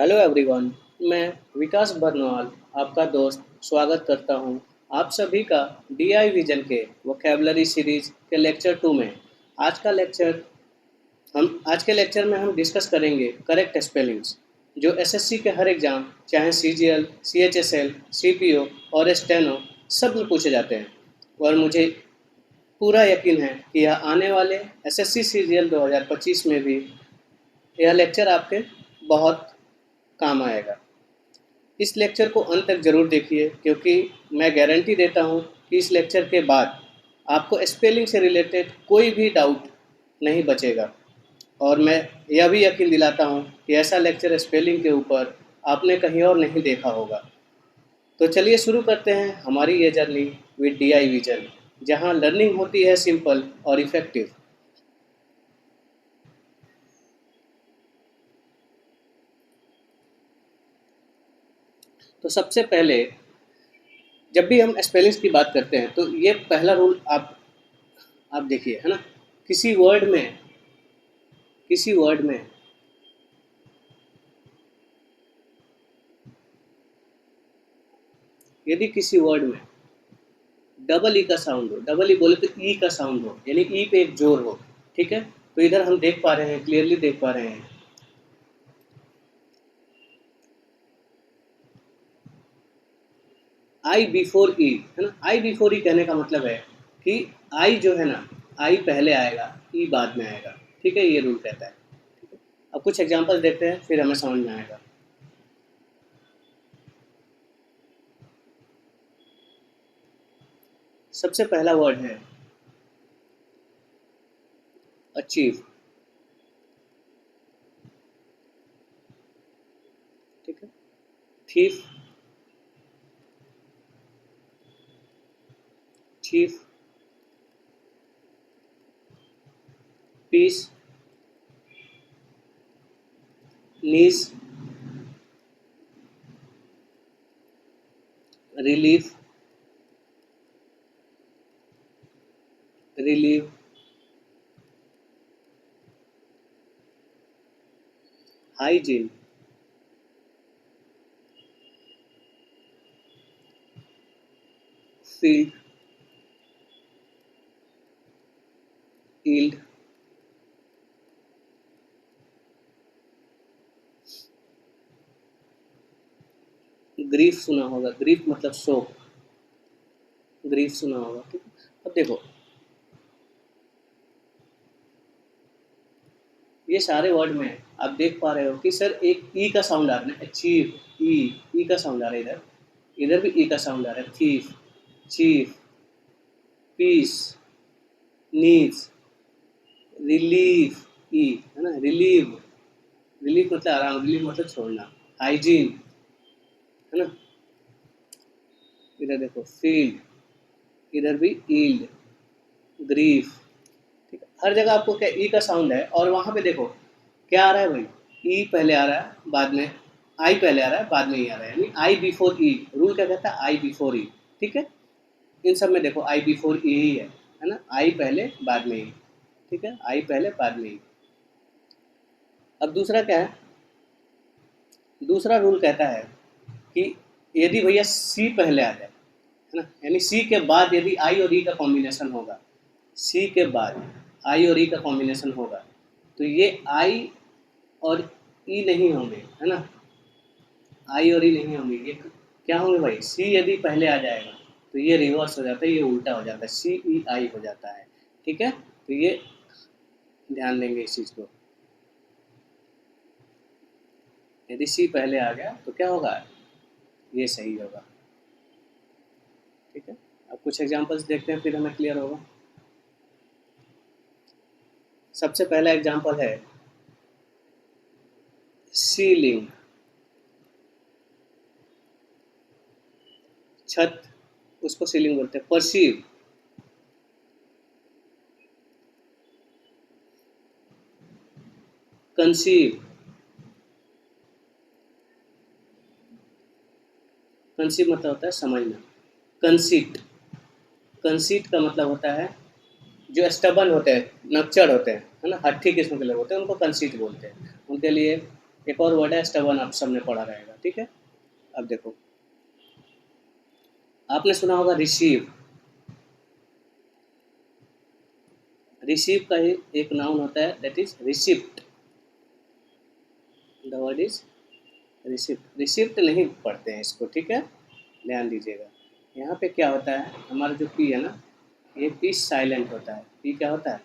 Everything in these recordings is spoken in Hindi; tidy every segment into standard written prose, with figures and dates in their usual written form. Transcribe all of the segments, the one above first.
Hello everyone. मैं विकास बर्नवाल आपका दोस्त स्वागत करता हूं आप सभी का डीआई विजन के वोकैबुलरी सीरीज के लेक्चर 2 में। आज के लेक्चर में हम डिस्कस करेंगे करेक्ट स्पेलिंग्स जो एसएससी के हर एग्ज़ाम चाहे सीजीएल, सीएचएसएल, सीपीओ और स्टेनो सब में पूछे जाते हैं। और मुझे पूरा यकीन है कि यह आने वाले एसएससी सीजीएल 2025 में भी यह लेक्चर आपके बहुत काम आएगा। इस लेक्चर को अंत तक ज़रूर देखिए क्योंकि मैं गारंटी देता हूँ कि इस लेक्चर के बाद आपको स्पेलिंग से रिलेटेड कोई भी डाउट नहीं बचेगा। और मैं यह भी यकीन दिलाता हूँ कि ऐसा लेक्चर स्पेलिंग के ऊपर आपने कहीं और नहीं देखा होगा। तो चलिए शुरू करते हैं हमारी ये जर्नी विद डीआई विजन, जहाँ लर्निंग होती है सिंपल और इफ़ेक्टिव। तो सबसे पहले जब भी हम स्पेलिंग्स की बात करते हैं तो ये पहला रूल आप देखिए, है ना। किसी वर्ड में किसी वर्ड में यदि किसी वर्ड में डबल ई का साउंड हो, डबल ई बोले तो ई का साउंड हो, यानी ई पे एक जोर हो, ठीक है। तो इधर हम देख पा रहे हैं, क्लियरली देख पा रहे हैं, आई बिफोर ई, है ना। आई बिफोर ई कहने का मतलब है कि आई जो है ना, आई पहले आएगा, ई बाद में आएगा, ठीक है। ये रूल कहता है। अब कुछ एग्जांपल्स देखते हैं फिर हमें समझ में आएगा। सबसे पहला वर्ड है अचीव, ठीक है। Thief, chief, piece, niece, relief, relieve, hygiene, field, yield, grief सुना होगा, ग्रीफ मतलब शोक, ग्रीफ सुना होगा, ठीक है। अब देखो ये सारे वर्ड में आप देख पा रहे हो कि सर एक ई का साउंड आ रहा है, अचीव, ई, ई का साउंड आ रहा है, इधर इधर भी ई का साउंड आ रहा है, thief, chief, piece, needs, relief, E, है ना, रिलीव, रिलीफ मतलब आराम, रिलीफ मतलब छोड़ना, हाइजीन, है ना। इधर देखो फील्ड, इधर भी ईल्ड, ग्रीफ, ठीक है। हर जगह आपको क्या ई का साउंड है, और वहाँ पे देखो क्या आ रहा है भाई, ई पहले आ रहा है बाद में, आई पहले आ रहा है बाद में ई आ रहा है, यानी आई बिफोर ई। रूल क्या कहता है, आई बिफोर ई, ठीक है। इन सब में देखो आई बिफोर ई ही है ना, आई पहले बाद में ई, ठीक है, आई पहले बाद में ई। अब दूसरा क्या है, दूसरा रूल कहता है कि यदि भैया सी पहले आ जाए, है ना, यानी सी के बाद यदि आई और ई का कॉम्बिनेशन होगा, सी के बाद आई और ई का कॉम्बिनेशन होगा, तो ये आई और ई नहीं होंगे, है ना, आई और ई नहीं होंगे, ये क्या होंगे भाई, सी यदि पहले आ जाएगा तो ये रिवर्स हो जाता है, ये उल्टा हो जाता है, सी ई आई हो जाता है, ठीक है। तो ये ध्यान देंगे इस चीज़ को, यदि सी पहले आ गया तो क्या होगा, ये सही होगा, ठीक है। अब कुछ एग्जांपल्स देखते हैं फिर हमें क्लियर होगा। सबसे पहला एग्जांपल है सीलिंग, छत, उसको सीलिंग बोलते हैं। परसीव, कंसीव, कंसीव मतलब होता है समझना। कंसीट, कंसीट का मतलब होता है जो स्टबन होते हैं, नक्चड़ होते हैं, है ना, हट्ठी किस्म के लोग होते हैं, उनको कंसीट बोलते हैं। उनके लिए एक और वर्ड है स्टबर्न, आप सबने पढ़ा रहेगा, ठीक है। अब देखो, आपने सुना होगा रिसीव। रिसीव का ही एक नाउन होता है, that is receipt. The word is receipt. Receipt नहीं पढ़ते हैं इसको, ठीक है, ध्यान दीजिएगा। यहाँ पे क्या होता है, हमारा जो पी है ना, ये पी साइलेंट होता है। पी क्या होता है,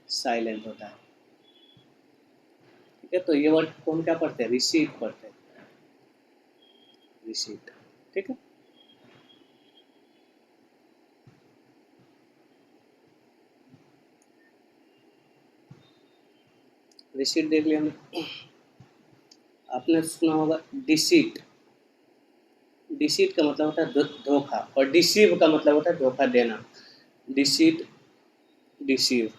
साइलेंट होता है, ठीक है। तो ये वर्ड को हम क्या पढ़ते हैं, रिसीव पढ़ते हैं, रिसीप्ट, ठीक है। रिसीप्ट देख लिया हमने। आपने सुना होगा डिसीट। डिसीट का मतलब होता है धोखा, और डिसीव का मतलब होता है धोखा देना। डिसीट, डिसीव,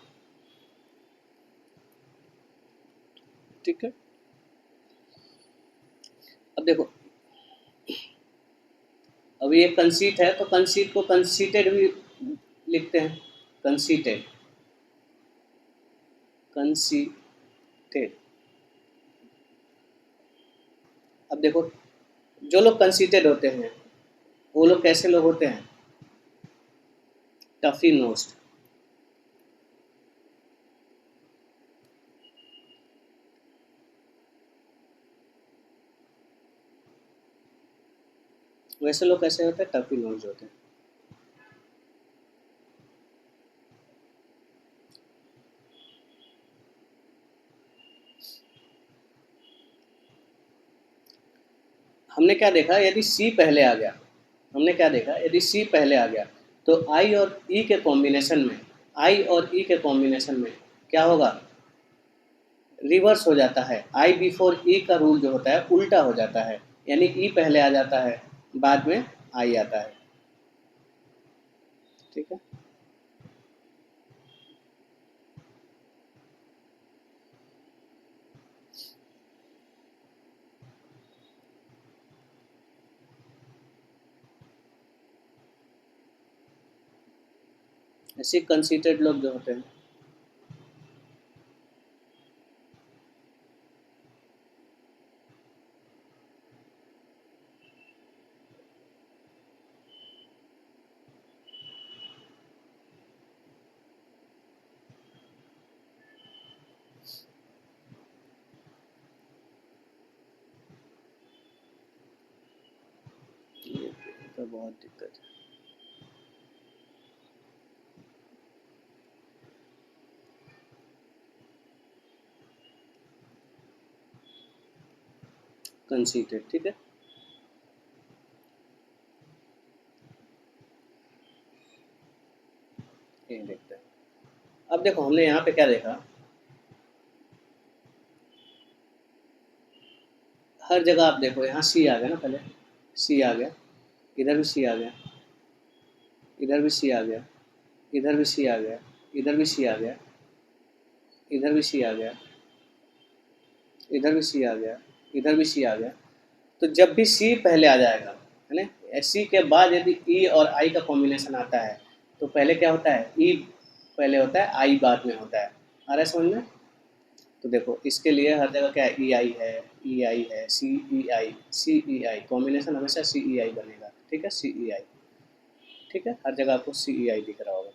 ठीक है। अब देखो, अब ये कंसीट है, तो कंसीट को कंसीटेड भी लिखते हैं, कंसीटेड, कंसीटेड। अब देखो, जो लोग कंसीटेड होते हैं वो लोग कैसे लोग होते हैं, टफी नोस्ड। वैसे लोग कैसे होते हैं, टफी नोस्ड होते हैं। हमने क्या देखा, यदि सी पहले आ गया, हमने क्या देखा, यदि सी पहले आ गया तो आई और ई के कॉम्बिनेशन में, आई और ई के कॉम्बिनेशन में क्या होगा, रिवर्स हो जाता है। आई बिफोर ई का रूल जो होता है उल्टा हो जाता है, यानी ई पहले आ जाता है, बाद में आई आता है, ठीक है। ऐसे कंसीडर्ड लोग जो होते हैं, ये तो बहुत दिक्कत है। कंसीडर्ड, ठीक है। ये देखते हैं। अब देखो, हमने यहाँ पे क्या देखा, हर जगह आप देखो, यहाँ सी आ गया ना, पहले सी आ गया, इधर भी सी आ गया, इधर भी सी आ गया, इधर भी सी आ गया, इधर भी सी आ गया, इधर भी सी आ गया, इधर भी सी आ गया, इधर भी सी आ गया। तो जब भी सी पहले आ जाएगा, है ना, सी के बाद यदि ई और आई का कॉम्बिनेशन आता है, तो पहले क्या होता है, ई पहले होता है, आई बाद में होता है। आ रहा है समझ में। तो देखो, इसके लिए हर जगह क्या है, ई आई है, ई आई है, सी ई आई कॉम्बिनेशन हमेशा सी ई आई बनेगा, ठीक है, सी ई आई, ठीक है। हर जगह आपको सी ई आई दिख रहा होगा।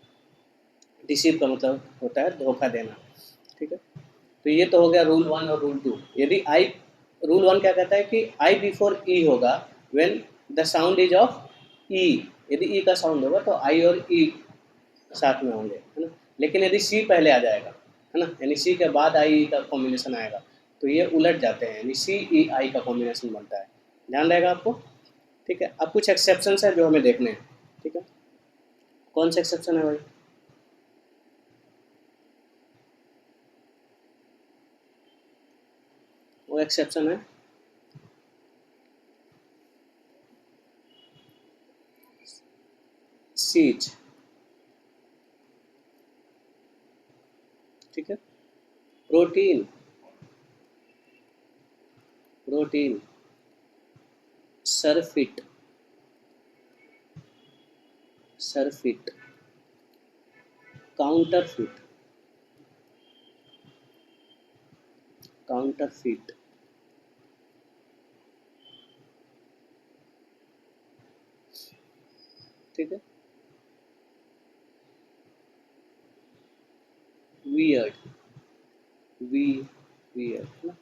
डिसीव का मतलब होता है धोखा देना, ठीक है। तो ये तो हो गया रूल वन और रूल टू। यदि आई, रूल वन क्या कहता है कि आई बिफोर ई होगा when the sound is of E. यदि ई का साउंड होगा तो आई और ई साथ में होंगे, है ना। लेकिन यदि सी पहले आ जाएगा, है ना, यानी सी के बाद आई का कॉम्बिनेशन आएगा, तो ये उलट जाते हैं, यानी सी ई आई का कॉम्बिनेशन बनता है। ध्यान रहेगा आपको, ठीक है। अब कुछ एक्सेप्शन है जो हमें देखने हैं, ठीक है। कौन सा एक्सेप्शन है भाई, वो एक्सेप्शन है सीज, ठीक है। प्रोटीन, प्रोटीन, सरफिट, सरफिट, काउंटरफिट, काउंटरफिट, ठीक है, वियर्ड, वी वियर्ड है ना।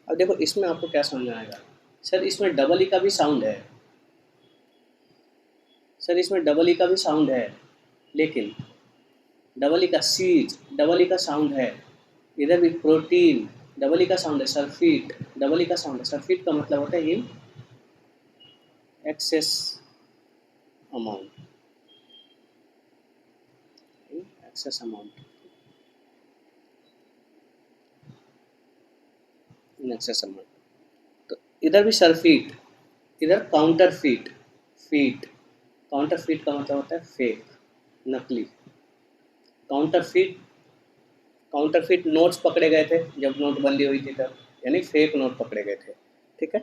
अब देखो इसमें आपको क्या समझ में आएगा, सर इसमें डबल ई का भी साउंड है, सर इसमें डबल ई का भी साउंड है, लेकिन डबल ई का सीज, डबल ई का साउंड है, इधर भी प्रोटीन, डबल ई का साउंड है, सल्फीट, डबल ई का साउंड है। सल्फीट का मतलब होता है in excess amount, in excess amount, in excess amount. तो इधर भी सल्फीट, इधर counter feet, feet, counter feet का मतलब होता है फेक, नकली। Counter feet, counter feet notes पकड़े गए थे जब नोटबंदी हुई थी तब, यानी फेक नोट पकड़े गए थे, ठीक है।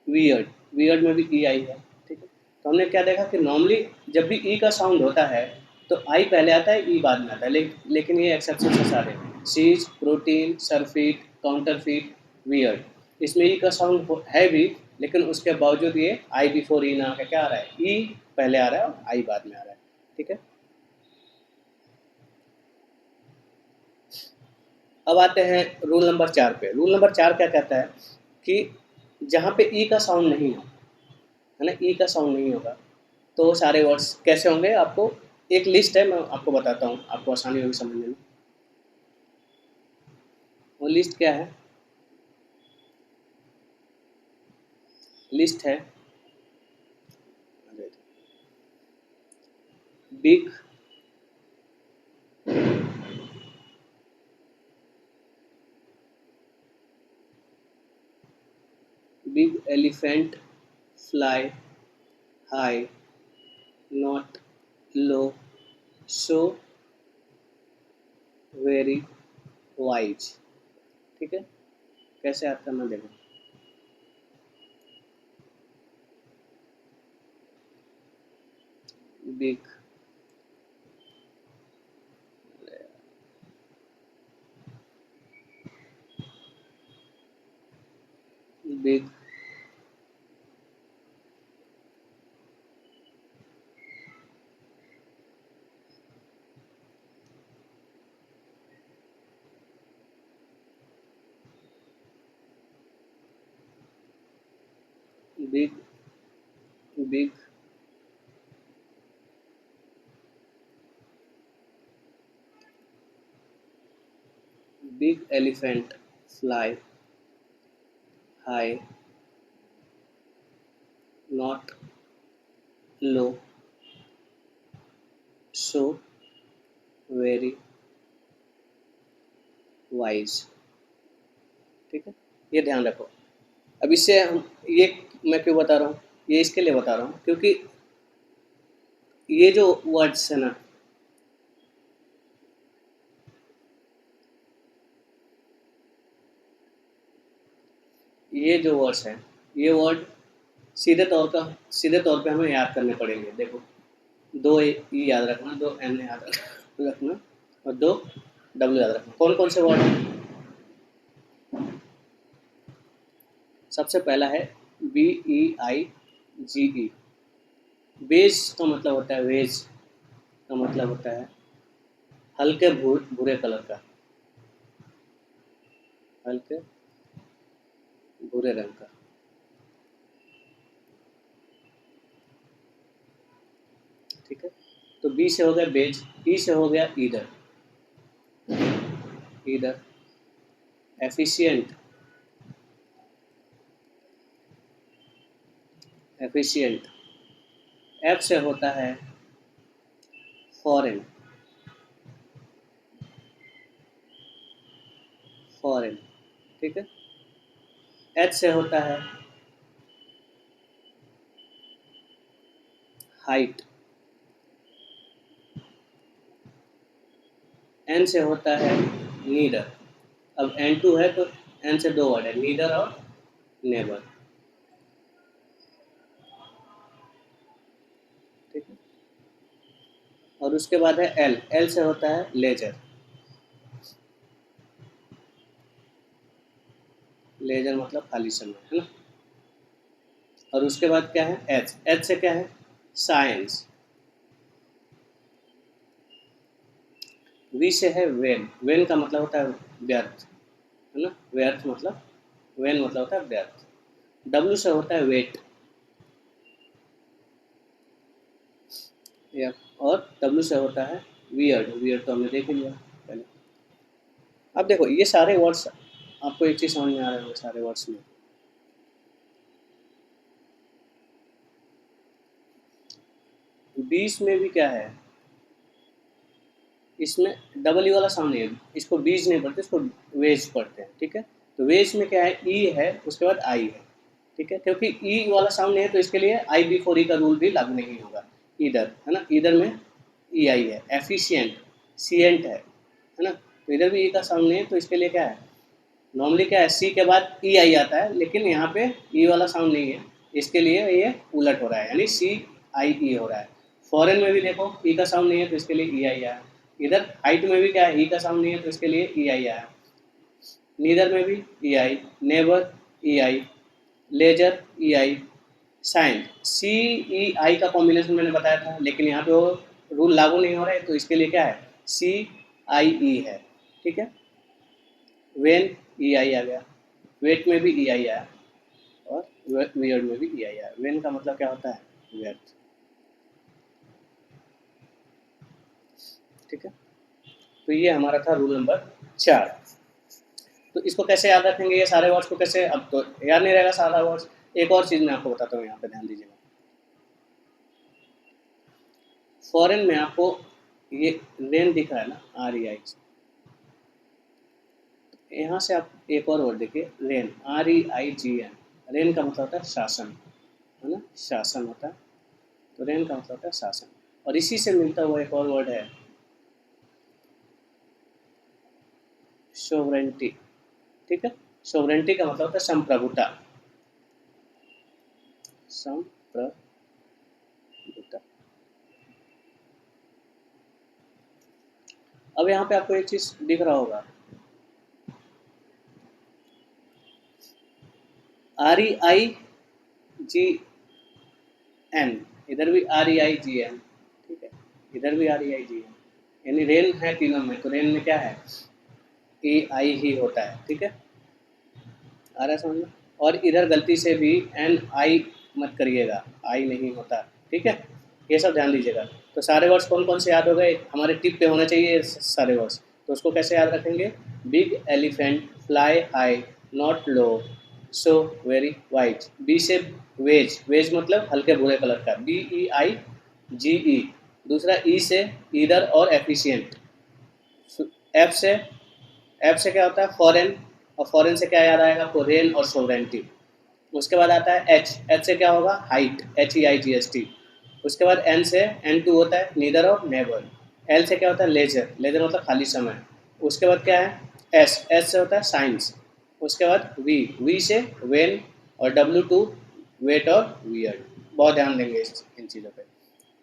वियर्ड, वियर्ड में भी ई आई है, ठीक है। तो हमने क्या देखा कि नॉर्मली जब भी ई का साउंड होता है तो आई पहले आता है, ई बाद में आता है, लेकिन ये एक्सेप्शन है सारे, सीज, प्रोटीन, सरफीट, काउंटरफीट, वियर्ड। इसमें ई का साउंड है भी, लेकिन उसके बावजूद ये आई बिफोर ई ना आकर क्या आ रहा है, ई पहले आ रहा है और आई बाद में आ रहा है, ठीक है। अब आते हैं रूल नंबर 4 पे। रूल नंबर 4 क्या कहता है कि जहाँ पे ई का साउंड नहीं हो, है ना, ई का साउंड नहीं होगा, तो सारे वर्ड्स कैसे होंगे, आपको एक लिस्ट है, मैं आपको बताता हूँ, आपको आसानी होगी समझने में। वो लिस्ट क्या है, लिस्ट है big, big elephant fly high, not low, so very wise, ठीक है। कैसे याद करना देखो, big, big big big big elephant fly high, not low, so very wise, ठीक है। ये ध्यान रखो। अब इससे हम ये, मैं क्यों बता रहा हूँ, ये इसके लिए बता रहा हूँ क्योंकि ये जो वर्ड्स है ना, ये जो वर्ड्स हैं, ये वर्ड सीधे तौर पे हमें याद करने पड़ेंगे। देखो, दो ई याद रखना, दो एन याद रखना और दो डब्ल्यू याद रखना। कौन कौन से वर्ड हैं, सबसे पहला है बी ई आई जी ई, बेज का मतलब होता है, वेज का मतलब होता है हल्के भूरे कलर का, हल्के भूरे रंग का, ठीक है। तो बी से हो गया बेज, ई से हो गया either, either, efficient, efficient, F से होता है फॉरेन, फॉरेन, ठीक है। एच से होता है हाइट, एन से होता है नीडर। अब एन टू है तो एन से दो वर्ड है, नीडर और नेबर, ठीक है। और उसके बाद है एल, एल से होता है लेजर, लेजर मतलब खाली समय, है ना। और उसके बाद क्या है एच, एच से क्या है साइंस। वी से है वेन। वेन का मतलब होता है व्यर्थ, है ना, व्यर्थ मतलब, वेन मतलब होता है व्यर्थ। डब्ल्यू से होता है वेट, या और डब्ल्यू से होता है वियर्ड। वियर्ड तो हमने देख ही लिया पहले। अब देखो ये सारे वर्ड्स, आपको एक चीज़ समझ में आ रहे होंगे सारे वर्ड्स में। बीस में भी क्या है, इसमें डबल ई वाला साउंड नहीं है, इसको बीज नहीं पढ़ते, इसको वेज पढ़ते हैं, ठीक है। तो वेज में क्या है, ई है, उसके बाद आई है, ठीक है, क्योंकि ई वाला साउंड नहीं है तो इसके लिए आई बिफोर ई का रूल भी लागू नहीं होगा। इधर है ना, इधर में ई आई है। एफिशिएंट, सीएंट है ना, तो इधर भी ई का साउंड नहीं है तो इसके लिए क्या है, नॉर्मली क्या है, सी के बाद ई आई आता है, लेकिन यहाँ पे ई वाला साउंड नहीं है, इसके लिए ये उलट हो रहा है, यानी सी आई ई हो रहा है। फॉरेन में भी देखो ई का साउंड नहीं है तो इसके लिए ई आई आया। इधर हाइट में भी क्या है, ई का साउंड नहीं है तो इसके लिए ई आई आया। नीदर में भी ई आई, नेवर ई आई, लेजर ई आई, साइन सी ई आई का कॉम्बिनेशन मैंने बताया था, लेकिन यहाँ पे वो रूल लागू नहीं हो रहा है तो इसके लिए क्या है, सी आई ई है, ठीक है। वेन ई आई आ गया, वेट में भी ई आई आया, और वियर्ड में भी ई आई आया। वेन का मतलब क्या होता है, व्यर्थ, ठीक है। तो ये हमारा था रूल नंबर 4। तो इसको कैसे याद रखेंगे, ये सारे वर्ड्स को कैसे, अब तो याद नहीं रहेगा सारा वर्ड्स। एक और चीज़ मैं आपको बताता हूँ, यहाँ पे ध्यान दीजिएगा। फॉरेन में आपको ये रेन दिख रहा है ना, आर ई आई, यहाँ से आप एक और वर्ड देखिए, रेन, आर ई आई जी एन। रेन का मतलब होता है शासन, है ना, शासन होता है, तो रेन का मतलब होता है शासन। और इसी से मिलता हुआ एक और वर्ड है सोवरेंटी, ठीक है। सोवरेंटी का मतलब होता है संप्रभुता, संप्रभुता। अब यहाँ पे आपको एक चीज दिख रहा होगा, आर ई आई जी एन, इधर भी आर ई आई जी एन, ठीक है, इधर भी आर ई आई जी एन, यानी रेन है तीनों में, तो रेन में क्या है, ए आई ही होता है, ठीक है, आ रहा है समझ में। और इधर गलती से भी एन आई मत करिएगा, आई नहीं होता, ठीक है, ये सब ध्यान दीजिएगा। तो सारे वर्ड्स कौन कौन से याद हो गए, हमारे टिप पे होने चाहिए सारे वर्ड्स। तो उसको कैसे याद रखेंगे, big elephant fly high not low so very white. B से वेज, वेज मतलब हल्के भूरे कलर का, बी ई आई जी ई। दूसरा ई से ईदर और एफिशिएंट। एफ से, एफ से क्या होता है, फॉरेन, और फॉरेन से क्या याद आएगा आपको, रेन और सोवरेंटी। उसके बाद आता है एच, एच से क्या होगा, हाइट, एच ई आई जी एस टी। उसके बाद एन से, एन टू होता है नीदर और नेवर। एल से क्या होता है, लेजर, लेजर मतलब खाली समय। उसके बाद क्या है, एस, एस से होता है साइंस। उसके बाद वी, वी से वेन, और डब्ल्यू टू वेट और वियर्ड। बहुत ध्यान देंगे इन चीज़ों पे,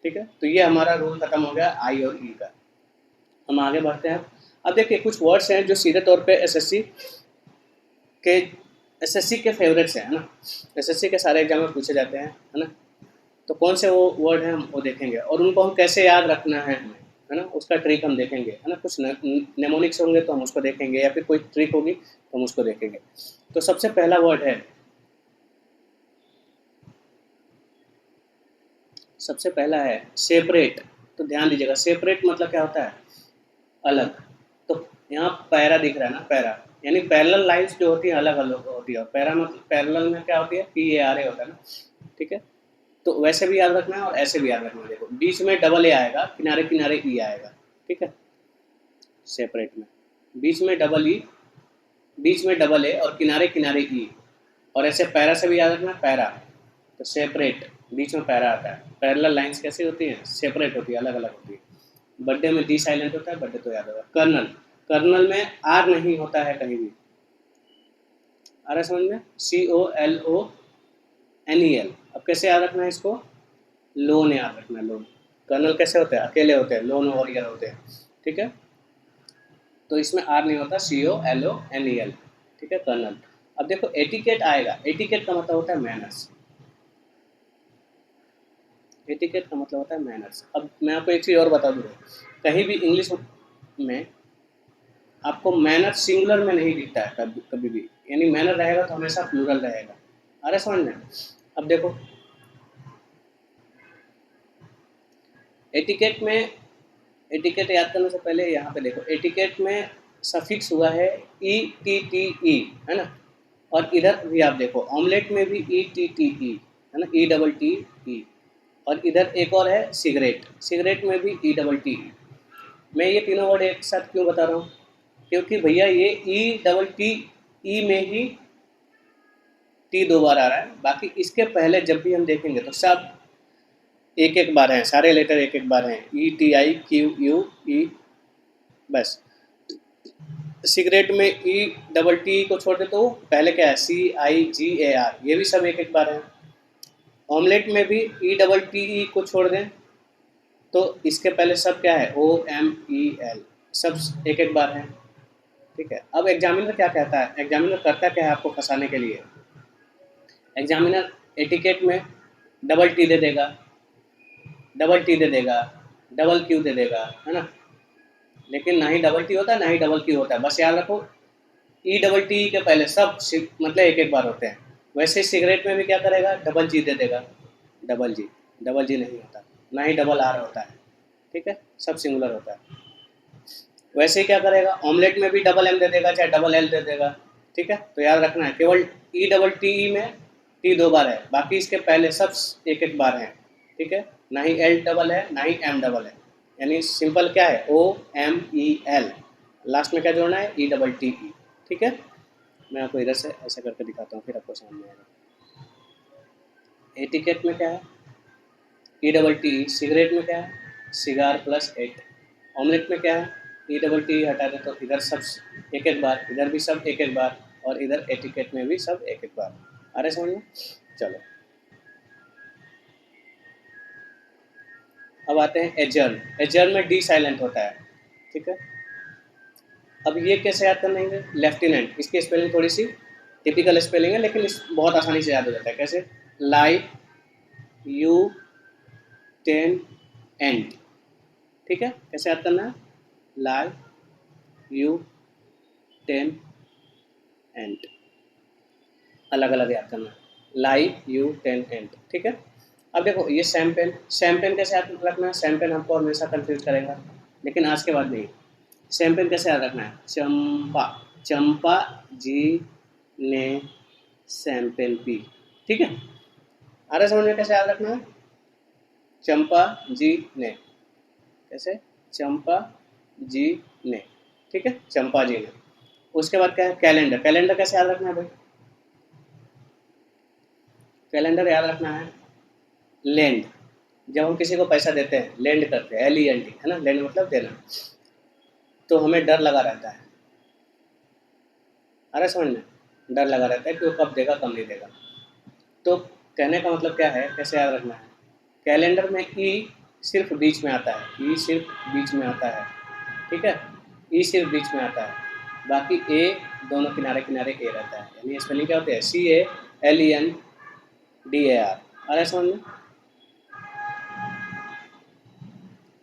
ठीक है। तो ये हमारा रूल खत्म हो गया आई और ई का। हम आगे बढ़ते हैं। अब देखिए कुछ वर्ड्स हैं जो सीधे तौर पे एसएससी के, एसएससी के फेवरेट्स हैं, है ना, एसएससी के सारे एग्जाम में पूछे जाते हैं, है ना। तो कौन से वो वर्ड हैं हम वो देखेंगे, और उनको हम कैसे याद रखना है हमें, है ना, उसका ट्रिक हम देखेंगे, है ना। कुछ नेमोनिक्स होंगे तो हम उसको देखेंगे, या फिर कोई ट्रिक होगी तो हम उसको देखेंगे। तो सबसे पहला वर्ड है, सबसे पहला है सेपरेट। तो ध्यान दीजिएगा, सेपरेट मतलब क्या होता है, अलग। तो यहाँ पैरा दिख रहा है ना, पैरा यानी पैरेलल लाइंस जो होती है अलग अलग होती है, और पैरा मतलब पैरेलल में क्या होती है, पी ए आर ए होता है ना, ठीक है। तो वैसे भी याद रखना है और ऐसे भी याद रखना है। देखो बीच में डबल ए आएगा, किनारे किनारे ई आएगा, ठीक है, सेपरेट में बीच में डबल ई, बीच में डबल ए और किनारे किनारे ई। और ऐसे पैरा से भी याद रखना, पैरा, तो सेपरेट, बीच में पैरा आता है। पैरेलल लाइंस कैसी होती हैं, सेपरेट होती है, अलग अलग होती है। बर्थडे में डी साइलेंट होता है, बर्थडे तो याद होगा। कर्नल, कर्नल में आर नहीं होता है कहीं भी, आ रहा है समझ में, C O L O N E L. अब कैसे याद रखना है इसको, लोन याद रखना है, लोन। कर्नल कैसे होते हैं, अकेले होते हैं, लोन वॉरियर होते हैं, ठीक है। तो इसमें आर नहीं होता, C O L O N E L, ठीक है, कर्नल। अब देखो एटिकेट आएगा, एटिकेट का मतलब होता है मैनर्स, एटिकेट का मतलब होता है मैनर्स। अब मैं आपको एक चीज़ और बता दूँ, कहीं भी इंग्लिश में आपको मैनर सिंगुलर में नहीं दिखता है कभी कभी भी, यानी मैनर रहेगा तो हमेशा प्लूरल रहेगा। अरे समझ में? अब देखो एटिकेट में, एटिकेट याद करने से पहले यहाँ पे देखो, एटिकेट में सफिक्स हुआ है ई टी टी ई, है ना। और इधर भी आप देखो ऑमलेट में भी ई टी टी ई, है ना, ई डबल टी ई। और इधर एक और है सिगरेट, सिगरेट में भी ई डबल टी ई। मैं ये तीनों वर्ड एक साथ क्यों बता रहा हूँ, क्योंकि भैया ये ई डबल टी ई में ही टी दो बार आ रहा है, बाकी इसके पहले जब भी हम देखेंगे तो सब एक एक बार हैं, सारे लेटर एक एक बार हैं, E T I Q U ई, बस। सिगरेट में ई डबल टी को छोड़ दे तो पहले क्या है, सी आई जी ए आर, ये भी सब एक एक बार है। ऑमलेट में भी ई डबल टी ई को छोड़ दें तो इसके पहले सब क्या है, ओ एम ई एल, सब एक एक बार है। ठीक है, अब एग्जामिनर क्या कहता है, एग्जामिनर करता क्या है आपको फंसाने के लिए, एग्जामिनर एटिकेट में डबल टी दे देगा, डबल टी दे देगा, डबल क्यू दे देगा, है ना। लेकिन ना ही डबल टी होता है ना ही डबल क्यू होता है, बस याद रखो ई डबल टी के पहले सब मतलब एक एक बार होते हैं। वैसे सिगरेट में भी क्या करेगा, डबल जी दे देगा, डबल जी, डबल जी नहीं होता, ना ही डबल आर होता है। ठीक है, सब सिंगुलर होता है। वैसे ही क्या करेगा, ऑमलेट में भी डबल एम दे देगा चाहे डबल एल दे देगा। ठीक है, तो याद रखना है केवल ई डबल टी ई में टी दो बार है, बाकी इसके पहले सब एक एक बार है। ठीक है, ना ही एल डबल है ना ही एम डबल है, यानी सिंपल क्या है, O M E L, last में क्या जोड़ना है, ई डबल टी ई। ठीक है, मैं आपको इधर से ऐसा करके दिखाता हूँ फिर आपको समझ में आएगा। एटिकेट में क्या है, ई डबल टी, सिगरेट में क्या है, सिगार प्लस एट। ऑमलेट में क्या है, ई डबल टी हटा दे तो इधर सब एक एक बार, इधर भी सब एक एक बार, और इधर एटिकेट में भी सब एक एक बार। आ रहे समझ में? चलो अब आते हैं एजर्न। एजर्न में डी साइलेंट होता है। ठीक है, अब ये कैसे याद करना, लेफ्टिनेंट, इसकी स्पेलिंग थोड़ी सी टिपिकल स्पेलिंग है लेकिन इस बहुत आसानी से याद हो जाता है। कैसे, लाई यू टेन एंड। ठीक है, कैसे याद करना है, लाई यू टेन एंड, अलग अलग याद करना है, लाई यू टेन एंड। ठीक है, अब देखो ये सैम पेन, सैम पेन कैसे याद रखना है, सैम पेन हमको हमेशा कंफ्यूज करेगा, लेकिन आज के बाद नहीं। सैम पेन कैसे याद रखना है, चंपा, चंपा जी ने सैम पेन पी। ठीक है, आ रहा समझ में कैसे याद रखना है, चंपा जी ने, कैसे, चंपा जी ने। ठीक है, चंपा जी ने। उसके बाद क्या है, कैलेंडर, कैलेंडर कैसे याद रखना है भाई, कैलेंडर याद रखना है लेंड, जब हम किसी को पैसा देते हैं लेंड करते हैं, LEND, है ना, लेंड मतलब देना, तो हमें डर लगा रहता है। अरे समझ में, डर लगा रहता है कि वो कब देगा कब नहीं देगा। तो कहने का मतलब क्या है, कैसे याद रखना है, कैलेंडर में ई सिर्फ बीच में आता है, ई सिर्फ बीच में आता है। ठीक है, ई सिर्फ बीच में आता है, बाकी ए दोनों किनारे किनारे ए रहता है, यानी स्पेलिंग क्या होती है, CALENDAR। अरे समझ में,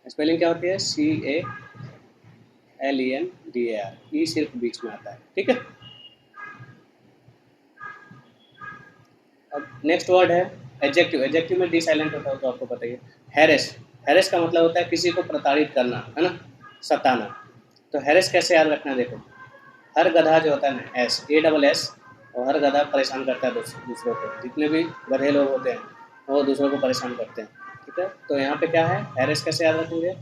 स्पेलिंग क्या होती है, CALENDAR, ई सिर्फ बीच में आता है। ठीक है, अब नेक्स्ट वर्ड है एडजेक्टिव। एडजेक्टिव में डी साइलेंट होता है तो आपको पता ही है। हैरेस, हैरेस का मतलब होता है किसी को प्रताड़ित करना, है ना, सताना। तो हैरेस कैसे याद रखना है, देखो हर गधा जो होता है ना, ASS, और हर गधा परेशान करता है दूसरों को, जितने भी गधे लोग होते हैं वो दूसरों को परेशान करते हैं। ठीक है, तो यहाँ पे क्या है, हैरेस कैसे याद रखेंगे,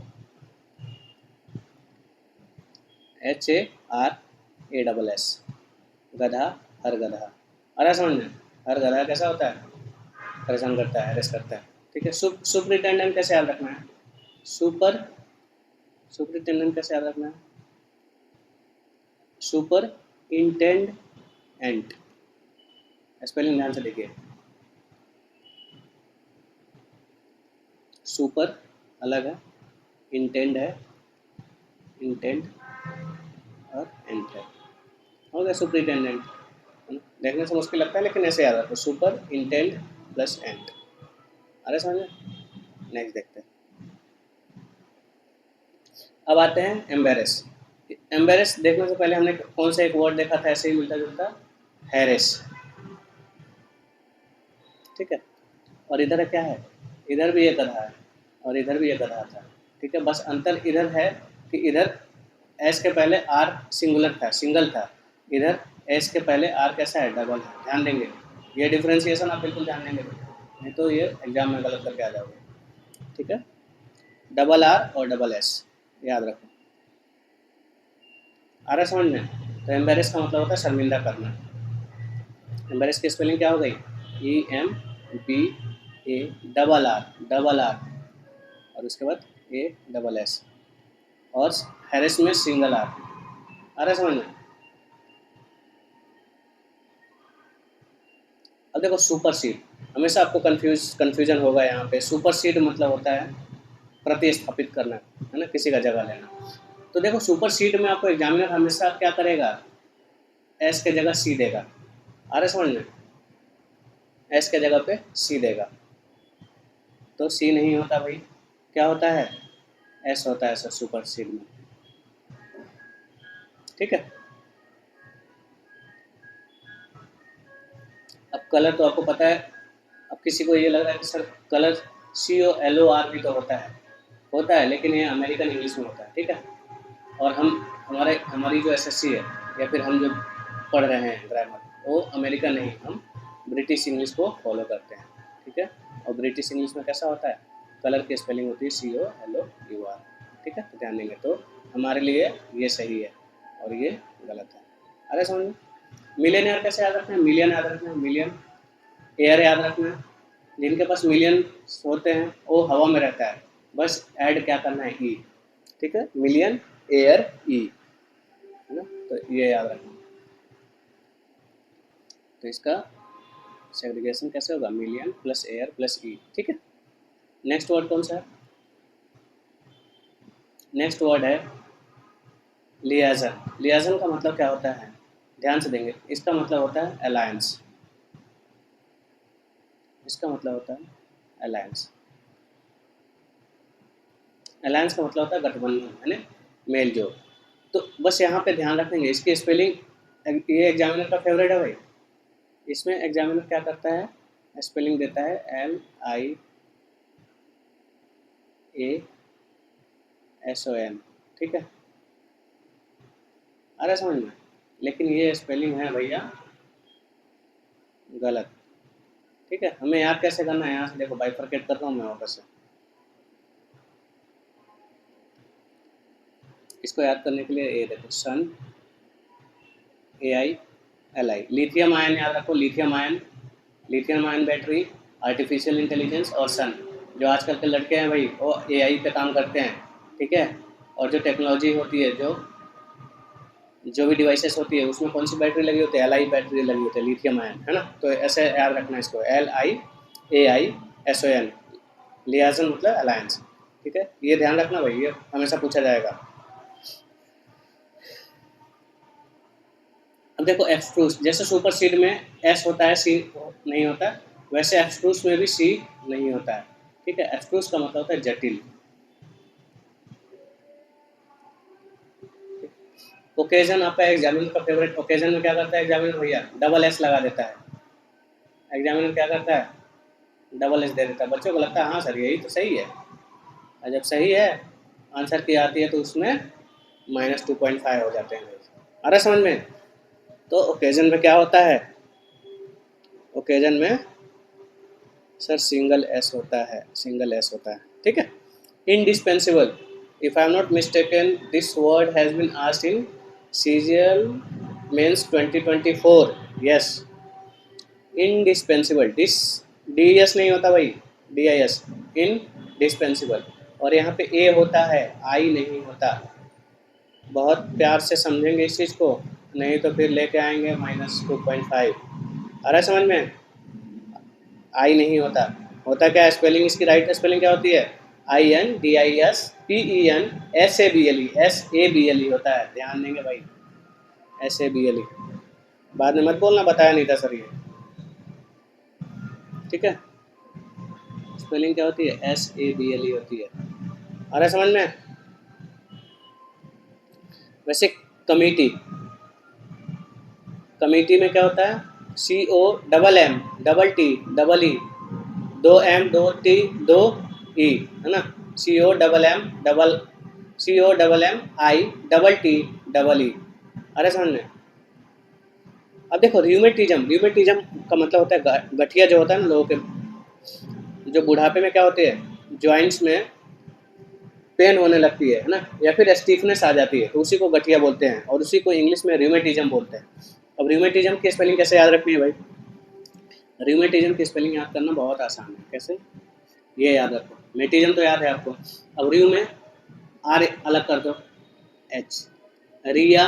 HARASS, गधा, हर गधा। अरे समझ में, हर गधा कैसा होता है, परेशान करता है, हैरेस करता है। ठीक है, सुपरिटेंडेंट कैसे याद रखना है, सुपर, सुपरिटेंडेंट कैसे याद रखना है, सुपर इंटेंड एंट, स्पेलिंग ध्यान से देखिए, सुपर अलग है, इंटेंड है, इंटेंड और एंट है, हो गया सुपरिटेंडेंट। देखने से मुश्किल लगता है लेकिन ऐसे याद रखो, सुपर इंटेंड प्लस एंट। अरे समझ में, नेक्स्ट देखते हैं। अब आते हैं एम्बेरस। एम्बेरस देखने से पहले हमने कौन सा एक वर्ड देखा था ऐसे ही मिलता जुलता, हैरेस, ठीक है। और इधर क्या है, इधर भी एक गधा है और इधर भी एक गधा था, ठीक है। बस अंतर इधर है कि इधर एस के पहले आर सिंगुलर था, सिंगल था, इधर एस के पहले आर कैसा है, डबल है। ध्यान देंगे ये डिफ्रेंसिएशन आप बिल्कुल ध्यान देंगे, नहीं तो ये एग्जाम में गलत करके आ जाओगे, ठीक है। डबल आर और डबल एस याद रखो। आ रहा है समझ में? तो एम्बेरस का मतलब होता है शर्मिंदा करना। एम्बेरस की स्पेलिंग क्या हो गई, EMBA डबल आर और उसके बाद ASS, और हैरिस में सिंगल आर। आ रहा है समझ में? अब देखो सुपर सीड, हमेशा आपको कन्फ्यूजन होगा यहाँ पे। सुपर सीड मतलब होता है प्रतिस्थापित करना, है ना, किसी का जगह लेना। तो देखो सुपर सीड में आपको एग्जामिनर हमेशा क्या करेगा, एस के जगह सी देगा। आ रहा है समझ में? एस के जगह पे सी देगा, तो सी नहीं होता भाई, क्या होता है, एस होता है सर सुपर सीड में, ठीक है। अब कलर तो आपको पता है। अब किसी को ये लग रहा है कि सर कलर COLOR भी तो होता है, लेकिन ये अमेरिकन इंग्लिश में होता है, ठीक है। और हम हमारी जो SSC है या फिर हम जो पढ़ रहे हैं ग्रामर, वो अमेरिकन नहीं, हम ब्रिटिश इंग्लिश को फॉलो करते हैं, ठीक है। और ब्रिटिश इंग्लिश में कैसा होता है, कलर की स्पेलिंग होती है COLOUR, ठीक है। तो ध्यान देंगे तो हमारे लिए ये सही है और ये गलत है। अरे समझ में? मिलियन कैसे याद रखना है, मिलियन याद रखना है, मिलियन। एयर याद रखना है, जिनके पास मिलियन होते हैं वो हवा में रहता है, बस ऐड क्या करना है, ई, ठीक है। मिलियन एयर ई, है ना, तो ये याद रखना। तो इसका सेग्रीगेशन कैसे होगा, मिलियन प्लस एयर प्लस ई, ठीक है। नेक्स्ट वर्ड कौन सा है, नेक्स्ट वर्ड है लियाजन। लियाजन का मतलब क्या होता है, ध्यान से देंगे, इसका मतलब होता है अलायंस, इसका मतलब होता है अलायंस। अलायंस का मतलब होता है गठबंधन, है ना, मेल जोल। तो बस यहाँ पे ध्यान रखेंगे इसकी स्पेलिंग, ये एग्जामिनर का फेवरेट है भाई। इसमें एग्जामिनर क्या करता है, स्पेलिंग देता है LIASON, ठीक है। अरे समझ में? लेकिन ये स्पेलिंग है भैया गलत, ठीक है। हमें याद कैसे करना है, यहाँ से देखो बाइफरकेट करता हूँ मैं वापस से। इसको याद करने के लिए ये देखो, सन AILI, लिथियम आयन याद रखो, lithium ion, lithium ion battery, artificial intelligence और सन। जो आजकल के लड़के हैं भाई वो AI पे काम करते हैं, ठीक है। और जो टेक्नोलॉजी होती है, जो भी डिवाइसेस होती है, उसमें कौन सी बैटरी लगी होती है, LI बैटरी लगी होती है, लिथियम आयन, है ना। तो ऐसे याद रखना इसको, LIAISON, लियाजन मतलब अलायंस, ठीक है। ये ध्यान रखना भाई, ये हमेशा पूछा जाएगा। अब देखो एक्सट्रूस, जैसे सुपर सीड में एस होता है सी नहीं होता, वैसे एक्सट्रूस में भी सी नहीं होता है, ठीक है। एक्सट्रूस का मतलब होता है जटिल। ओकेजन आपका एग्जामिनर का फेवरेट, ओकेजन में क्या करता है एग्जामिनर भैया, डबल एस लगा देता है। एग्जामिनर क्या करता है, डबल एस दे देता है। बच्चों को लगता है हाँ सर यही तो सही है, और जब सही है आंसर की आती है तो उसमें -2.5 हो जाते हैं। अरे समझ में? तो ओकेजन में क्या होता है, ओकेजन में सर सिंगल एस होता है, सिंगल एस होता है, ठीक है। Indispensable, if I am not mistaken this word has been asked in CGL mains 2024, yes. Indispensable, DES नहीं होता भाई, DIS, इनडिस्पेंसिबल। और यहाँ पे ए होता है, आई नहीं होता। बहुत प्यार से समझेंगे इस चीज़ को, नहीं तो फिर लेके आएंगे -2.5। आ रहा है समझ में? आई नहीं होता, होता क्या है स्पेलिंग, इसकी राइट स्पेलिंग क्या होती है, INDISPEN SABLE होता है, ध्यान देंगे भाई, SABLE। बाद में मत बोलना बताया नहीं था सर ये, ठीक है। स्पेलिंग क्या होती है? SABLE होती है। आ रहा है समझ में? वैसे कमेटी, कमेटी में क्या होता है? COMM T E, 2 M 2 T 2 E, है ना? COMMI अरे समझ में? अब देखो र्यूमेटिज्म, र्यूमेटिज्म का मतलब होता है गठिया जो होता है ना लोगों के, जो बुढ़ापे में क्या होती है, जॉइंट्स में पेन होने लगती है ना, या फिर स्टीफनेस आ जाती है, तो उसी को गठिया बोलते हैं और उसी को इंग्लिश में र्यूमेटिज्म बोलते हैं। अब र्यूमेटिज्म की स्पेलिंग कैसे याद रखनी है भाई? र्यूमेटिज्म की स्पेलिंग याद करना बहुत आसान है। कैसे? ये याद रखो, मेटिज्म तो याद है आपको। अब र्यू में आर अलग कर दो, एच, रिया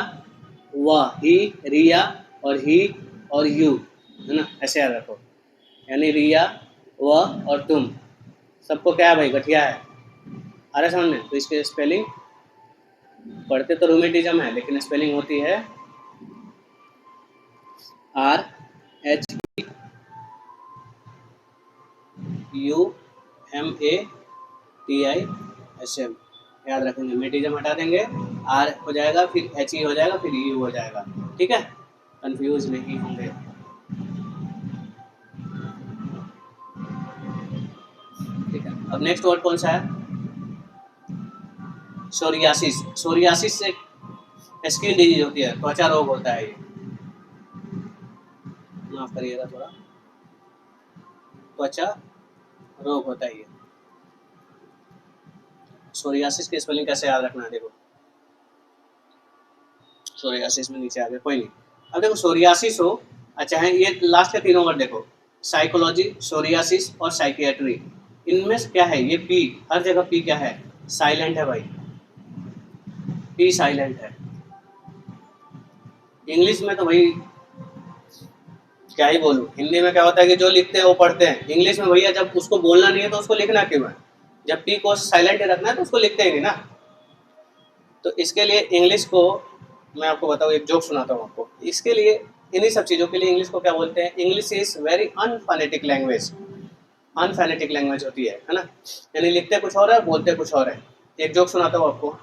व ही, रिया और ही और यू, है ना, ऐसे याद रखो। यानी रिया व और तुम सबको क्या है भाई? गठिया है। आ रहा समझ में? तो इसकी स्पेलिंग पढ़ते तो रूमेटिज्म है, लेकिन स्पेलिंग होती है RHUMATISM। याद रखेंगे, मेटिज्म हटा देंगे, आर हो जाएगा, फिर HE हो जाएगा, फिर यू हो जाएगा। ठीक है, कंफ्यूज नहीं होंगे। ठीक है, अब नेक्स्ट वर्ड कौन सा है? सोरियासिस। सोरियासिस एक स्किन डिजीज होती है, त्वचा रोग होता है ये, माफ करिएगा थोड़ा, त्वचा रोग होता है ये। सोरियासिस की स्पेलिंग कैसे याद रखना है? देखो, सोरियासिस में नीचे आ गया, कोई नहीं। अब देखो सोरियासिस हो, अच्छा है, ये लास्ट के तीनों वर्ड देखो, साइकोलॉजी, सोरियासिस और साइकियाट्री, इनमें से क्या है? ये पी, हर जगह पी क्या है? साइलेंट है भाई, पी साइलेंट है। इंग्लिश में तो भाई क्या ही बोलूं, हिंदी में क्या होता है कि जो लिखते हैं वो पढ़ते हैं, इंग्लिश में भैया जब उसको बोलना नहीं है तो उसको लिखना क्यों है? जब पी को साइलेंट रखना है तो उसको लिखते ही नहीं ना। तो इसके लिए इंग्लिश को मैं आपको बताऊँ, एक जोक सुनाता हूँ आपको। इसके लिए, इन्हीं सब चीज़ों के लिए इंग्लिश को क्या बोलते हैं? English is very unphonetic language. Unphonetic language होती है ना, यानी लिखते कुछ और है, बोलते कुछ और है। एक जोक सुनाता हूँ आपको।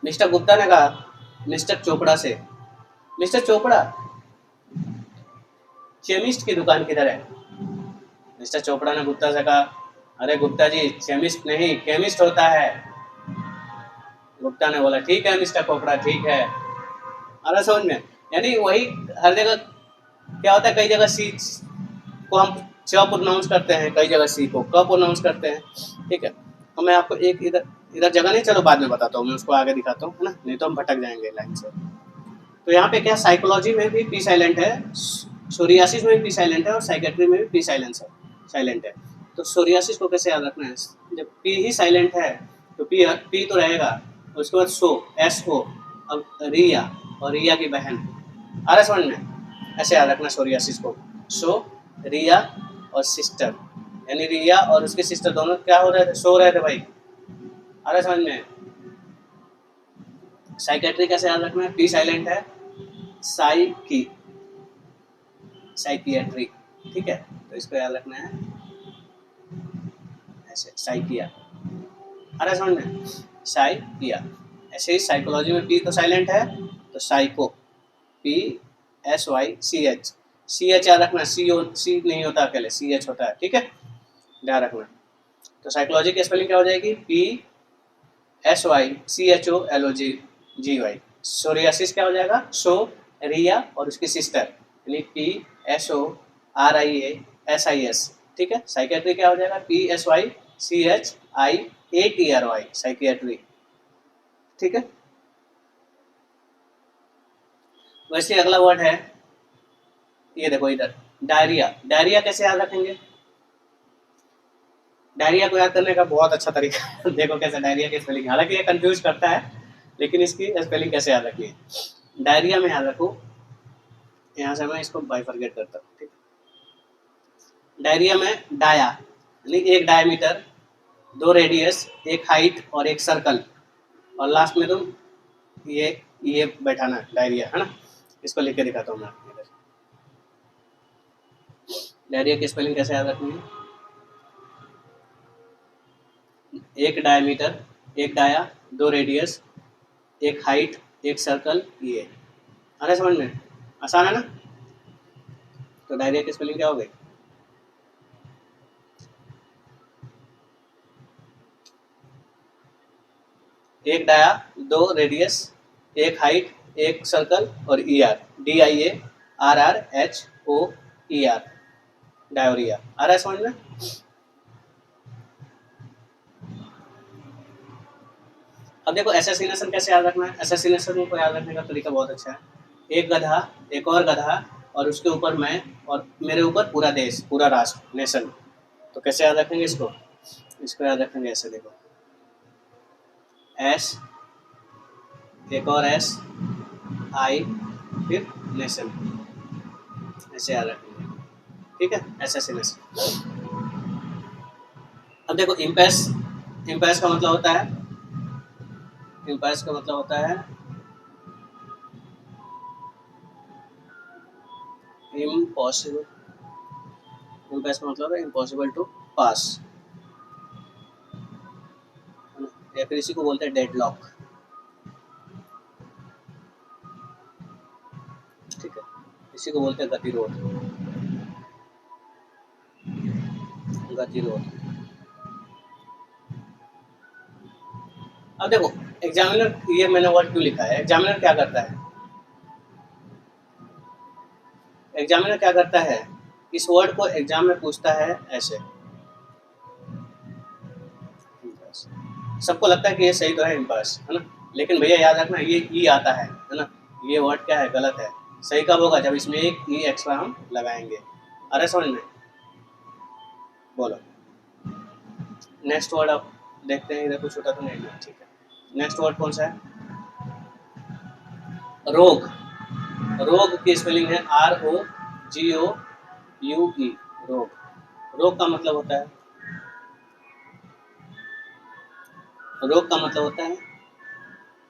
मिस्टर गुप्ता ने कहा मिस्टर चोपड़ा से, मिस्टर चोपड़ा, केमिस्ट की दुकान किधर है? मिस्टर चोपड़ा ने गुप्ता से कहा, अरे गुप्ता जी, केमिस्ट नहीं, केमिस्ट होता है। गुप्ता ने बोला, ठीक है मिस्टर चोपड़ा, ठीक है। अरे समझ में? यानी वही हर जगह क्या होता है, कई जगह सी को हम च प्रोनाउंस करते हैं, कई जगह सी को क प्रोनाउंस करते हैं। ठीक है, तो मैं आपको एक इधर इधर जगह नहीं, चलो बाद में बताता हूँ, मैं उसको आगे दिखाता हूँ, है ना, नहीं तो हम भटक जाएंगे लाइन से। तो यहाँ पे क्या, साइकोलॉजी में भी पी साइलेंट है, सोरियासिस में भी पी साइलेंट है और साइकेट्री में भी पी साइलेंट है। तो सोरियासिस को कैसे याद रखना है? जब पी ही साइलेंट है तो पी तो रहेगा, उसके बाद SO। अब रिया और रिया की बहन, आ रहा समझ में? ऐसे याद रखना सोरियासिस को, सो, रिया और सिस्टर, यानी रिया और उसके सिस्टर दोनों क्या हो रहे थे? सो रहे थे भाई। आ रहा समझ में? साइकेट्री कैसे याद रखना है? पी साइलेंट है, साइकियाट्री। ठीक है, तो इसको याद रखना है ऐसे, साइकिया। अरे समझ में? साइकिया। ऐसे ही साइकोलॉजी में पी तो साइलेंट है, तो साइको, PSYCH याद रखना, सी नहीं होता अकेले, CH होता है। ठीक है, ध्यान रखना। तो साइकोलॉजी की स्पेलिंग क्या हो जाएगी? PSYCHOLOGY। सोरियासिस क्या हो जाएगा? रिया और उसकी सिस्टर, यानी PSORIASIS। ठीक है, साइकेट्री क्या हो जाएगा? PSYCHIATRY, psychiatry. ठीक है, वैसे अगला वर्ड है, ये देखो इधर, डायरिया। डायरिया कैसे याद रखेंगे? डायरिया को याद करने का बहुत अच्छा तरीका देखो कैसे डायरिया की स्पेलिंग, हालांकि ये कंफ्यूज करता है, लेकिन इसकी स्पेलिंग कैसे याद रखनी है? डायरिया में याद रखो, यहाँ से मैं इसको बाइफरगेट करता हूँ। ठीक, डायरिया में डाया यानी एक डायमीटर, 2 रेडियस, एक हाइट और एक सर्कल, और लास्ट में तुम ये बैठाना, डायरिया, है ना। इसको लिख के दिखाता हूँ मैं आपको। डायरिया की स्पेलिंग कैसे याद रखनी है? एक डायमीटर, एक डाया, दो रेडियस, एक हाइट, एक सर्कल, ये आ रहा है समझ में? आसान है ना? तो डायरिया की स्पेलिंग क्या हो गई? एक डाया, दो रेडियस, एक हाइट, एक सर्कल और ई आर, DIARRHOER, डायोरिया। आ रहा है समझ में? अब देखो एसेसिनेशन कैसे याद रखना है। एसेसिनेशन को याद रखने का तरीका बहुत अच्छा है। एक गधा, एक और गधा, और उसके ऊपर मैं, और मेरे ऊपर पूरा देश, पूरा राष्ट्र, नेशन। तो कैसे याद रखेंगे इसको? इसको याद रखेंगे ऐसे, देखो, एस, एक और एस, आई, फिर नेशन, ऐसे याद रखेंगे। ठीक है, एसेसिनेशन। अब देखो इम्पेस, इम्पेस का मतलब होता है, इम्पेस का मतलब होता है इम्पॉसिबल। इम्पेस का मतलब है इम्पॉसिबल टू पास, या फिर इसी को बोलते हैं डेडलॉक। ठीक है, इसी को बोलते हैं गतिरोध, गतिरोध। अब देखो एग्जामिनर, ये मैंने वर्ड क्यों लिखा है, एग्जामिनर क्या करता है? एग्जामिनर क्या करता है, इस वर्ड को एग्जाम में पूछता है ऐसे। सबको लगता है कि ये सही तो है इम्पास, है ना, लेकिन भैया याद रखना ये ई आता है ना, ये वर्ड क्या है, गलत है। सही कब होगा? जब इसमें एक ई एक्स्ट्रा हम लगाएंगे। अरे समझ में? बोलो नेक्स्ट वर्ड। अब देखते हैं, इधर कुछ छोटा तो नहीं है। ठीक है, नेक्स्ट वर्ड कौन सा है? रोग। रोग की स्पेलिंग है ROGOUE, रोग। रोग का मतलब होता है, रोग का मतलब होता है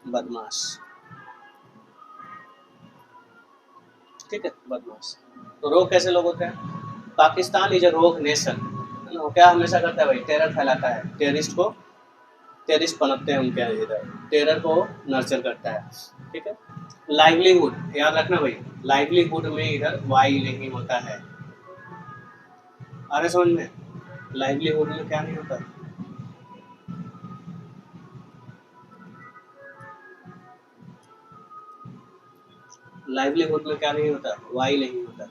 बदमाश। ठीक है, बदमाश। तो रोग कैसे लोग होते हैं? पाकिस्तान इज अ रोग नेशन, वो क्या हमेशा करता है भाई? टेरर फैलाता है, टेररिस्ट को, टेररिस्ट पनपते हैं उनके इधर, टेरर को नर्चर करता है। ठीक है, लाइवलीहुड याद रखना भाई, लाइवलीहुड में इधर वाई नहीं होता है। अरे समझ में? लाइवलीहुड में क्या नहीं होता? लाइवलीहुड में क्या नहीं होता? वाई नहीं होता,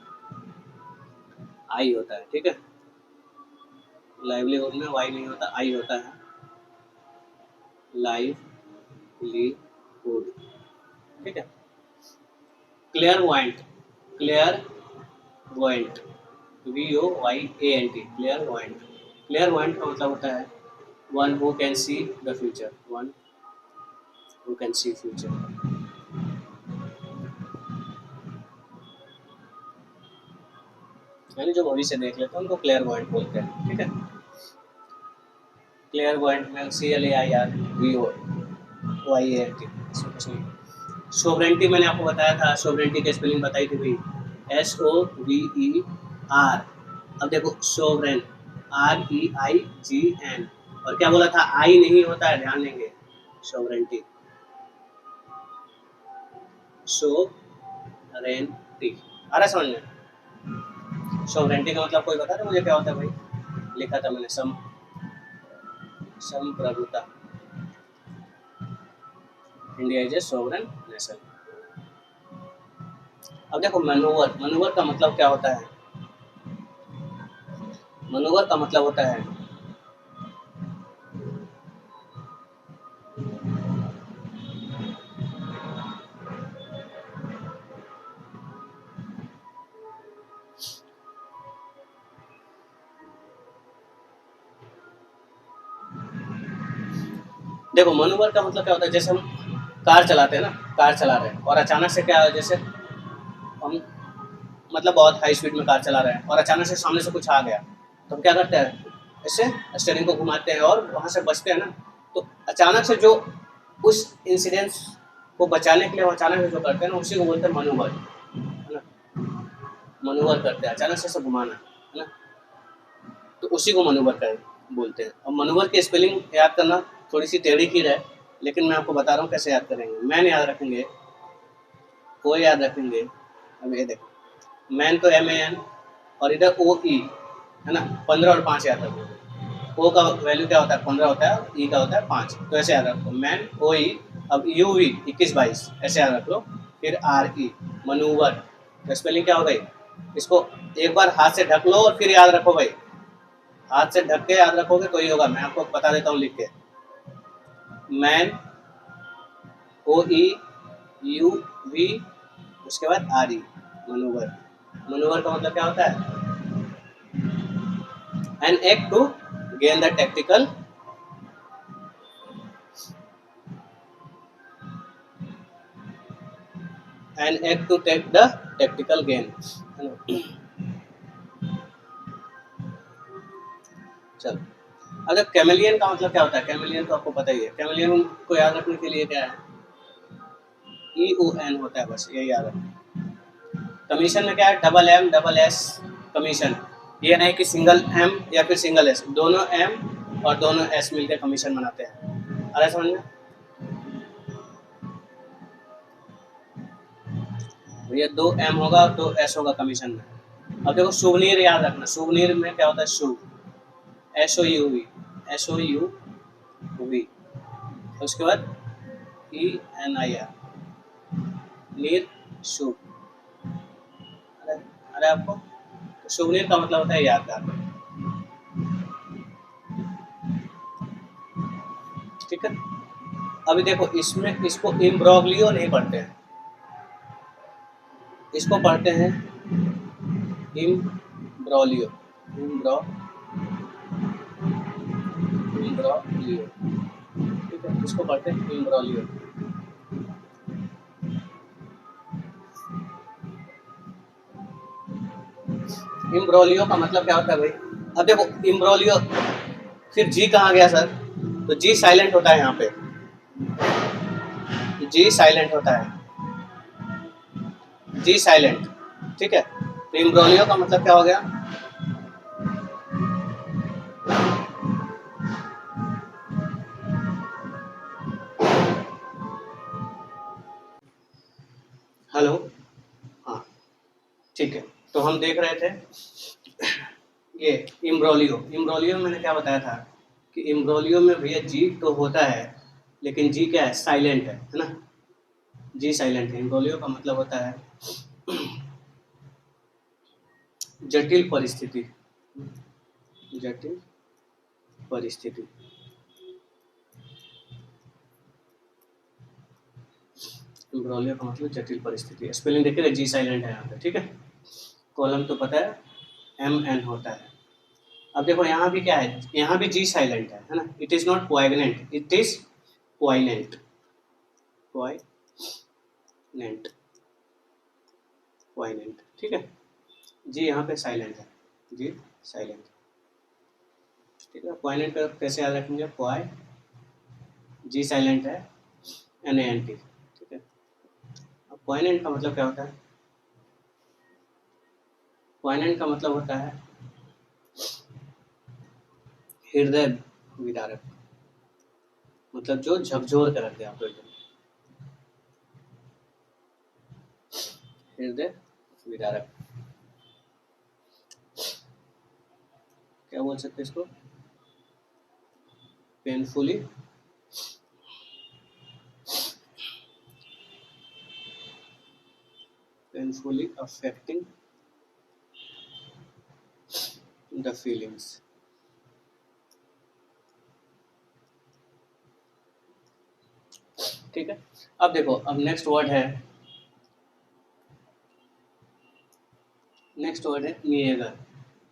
आई होता है। ठीक है, लाइवलीहुड में वाई नहीं होता, आई होता है, लाइवलीहुड। ठीक है, clairvoyant, clairvoyant, VOYANT, clairvoyant. Clairvoyant का मतलब होता है one who can see the future, one who can see future, यानी जो भविष्य देख लेते हैं उनको क्लियर वॉइंट बोलते हैं। ठीक है, क्लियर वॉइंट में CLAIRVOYANT, इसमें कुछ नहीं। सोवरेंटी मैंने आपको बताया था, सोवरेंटी की स्पेलिंग बताई थी भाई, SOVER। अब देखो सोवरेन, REIGN, और क्या बोला था? आई नहीं होता है, ध्यान देंगे। Sovereignty, sovereignty. आ रहा समझ में? सोवरेंटी का मतलब कोई बता दे मुझे क्या होता है भाई? लिखा था मैंने, संप्रभुता। India is a sovereign nation. अब देखो मनोवर, मनोवर का मतलब क्या होता है? मनोवर का मतलब होता है, देखो मनोवर का मतलब क्या होता है, जैसे हम कार चलाते हैं ना, कार चला रहे हैं और अचानक से क्या है, जैसे हम मतलब बहुत हाई स्पीड में कार चला रहे हैं और अचानक से सामने से कुछ आ गया, तो हम क्या करते हैं? ऐसे स्टीयरिंग को घुमाते हैं और वहाँ से बचते हैं ना। तो अचानक से जो उस इंसिडेंस को बचाने के लिए वो अचानक से जो करते हैं ना, उसी को बोलते हैं मनोवर, है ना। मनोवर करते हैं, अचानक से घुमाना, है ना, तो उसी को मनोवर करें। बोलते हैं। अब मनूवर की स्पेलिंग याद करना थोड़ी सी टेढ़ी की है, लेकिन मैं आपको बता रहा हूँ कैसे याद करेंगे। मैन याद रखेंगे, ओ याद रखेंगे। अब ये देखो, मैन तो MAN और इधर OE है ना, 15 और 5 याद रखोगे। ओ का वैल्यू क्या होता है, 15 होता है, और ई का होता है 5, तो ऐसे याद रखो, मैन OE। अब UV 21-22 ऐसे याद रख लो। फिर RE मनूवर, तो स्पेलिंग क्या हो गई, इसको एक बार हाथ से ढक लो और फिर याद रखो भाई। हाथ से ढक के याद रखोगे तो ही होगा। मैं आपको बता देता हूँ लिख के, मैन OE UV, उसके बाद RE मनूवर। मनूवर का मतलब क्या होता है, an act to gain the tactical an act to take the tactical gain. चलो, अगर कैमेलियन का मतलब क्या होता है, कैमेलियन तो आपको पता ही है। कैमेलियन को याद रखने के लिए क्या है, EON होता है, बस यही याद रखना। कमीशन में क्या है, double M double S commission. ये नहीं कि सिंगल M या फिर सिंगल S, दोनों M और दोनों S मिलकर कमीशन बनाते हैं। अरे समझ में भैया, 2 M होगा और 2 S होगा कमीशन में। अब देखो, सुवनीर याद रखना। सुवनीर में क्या होता है, शुभ, SOUV, SOUV। उसके बाद ENIR, नीर, शुभ। अरे अरे आपको तो सुवनीर का मतलब होता है यादगार, ठीक है। अभी देखो, इसमें इसको इम्ब्रोग्लियो नहीं पढ़ते हैं, इसको पढ़ते हैं इम्ब्रोलियो। इम्ब्रो इम्ब्रोलियो, ठीक है, इसको पढ़ते हैं इम्ब्रोलियो। इम्ब्रोलियो का मतलब क्या होता है भाई, अब देखो इम्ब्रोलियो, फिर जी कहाँ गया सर, तो जी साइलेंट होता है यहाँ पे, जी साइलेंट होता है, जी साइलेंट, ठीक है। तो इम्ब्रोलियो का मतलब क्या हो गया, हेलो, हाँ, ठीक है। तो हम देख रहे थे ये इम्ब्रोलियो। इम्ब्रोलियो में मैंने क्या बताया था कि इम्ब्रोलियो में भैया जी तो होता है, लेकिन जी क्या है, साइलेंट है ना। जी साइलेंट है। इम्ब्रोलियो का मतलब होता है जटिल परिस्थिति, जटिल परिस्थिति। इम्ब्रोलियो का मतलब जटिल परिस्थिति। स्पेलिंग देखिए, जी साइलेंट है यहाँ पे, ठीक है। कॉलम तो पता है MN होता है। अब देखो यहाँ भी क्या है, यहाँ भी जी साइलेंट है ना। इट इज नॉट क्वाइगनेंट, इट इज क्वाइलेंट, क्वाइलेंट, क्वाइलेंट, ठीक है। जी यहाँ पे साइलेंट है, जी साइलेंट, ठीक है। क्वाइलेंट का कैसे याद रखेंगे, क्वाई, जी साइलेंट है, NANT, ठीक है। अब क्वाइलेंट का मतलब क्या होता है, क्वाइलेंट का मतलब होता है हृदय विदारक, मतलब जो झकझोर कर रख दे आपको एकदम, हृदय विदारक। क्या बोल सकते हैं इसको, painfully, painfully affecting the feelings, ठीक है। अब देखो, अब नेक्स्ट वर्ड है, नेक्स्ट वर्ड है मिएगर,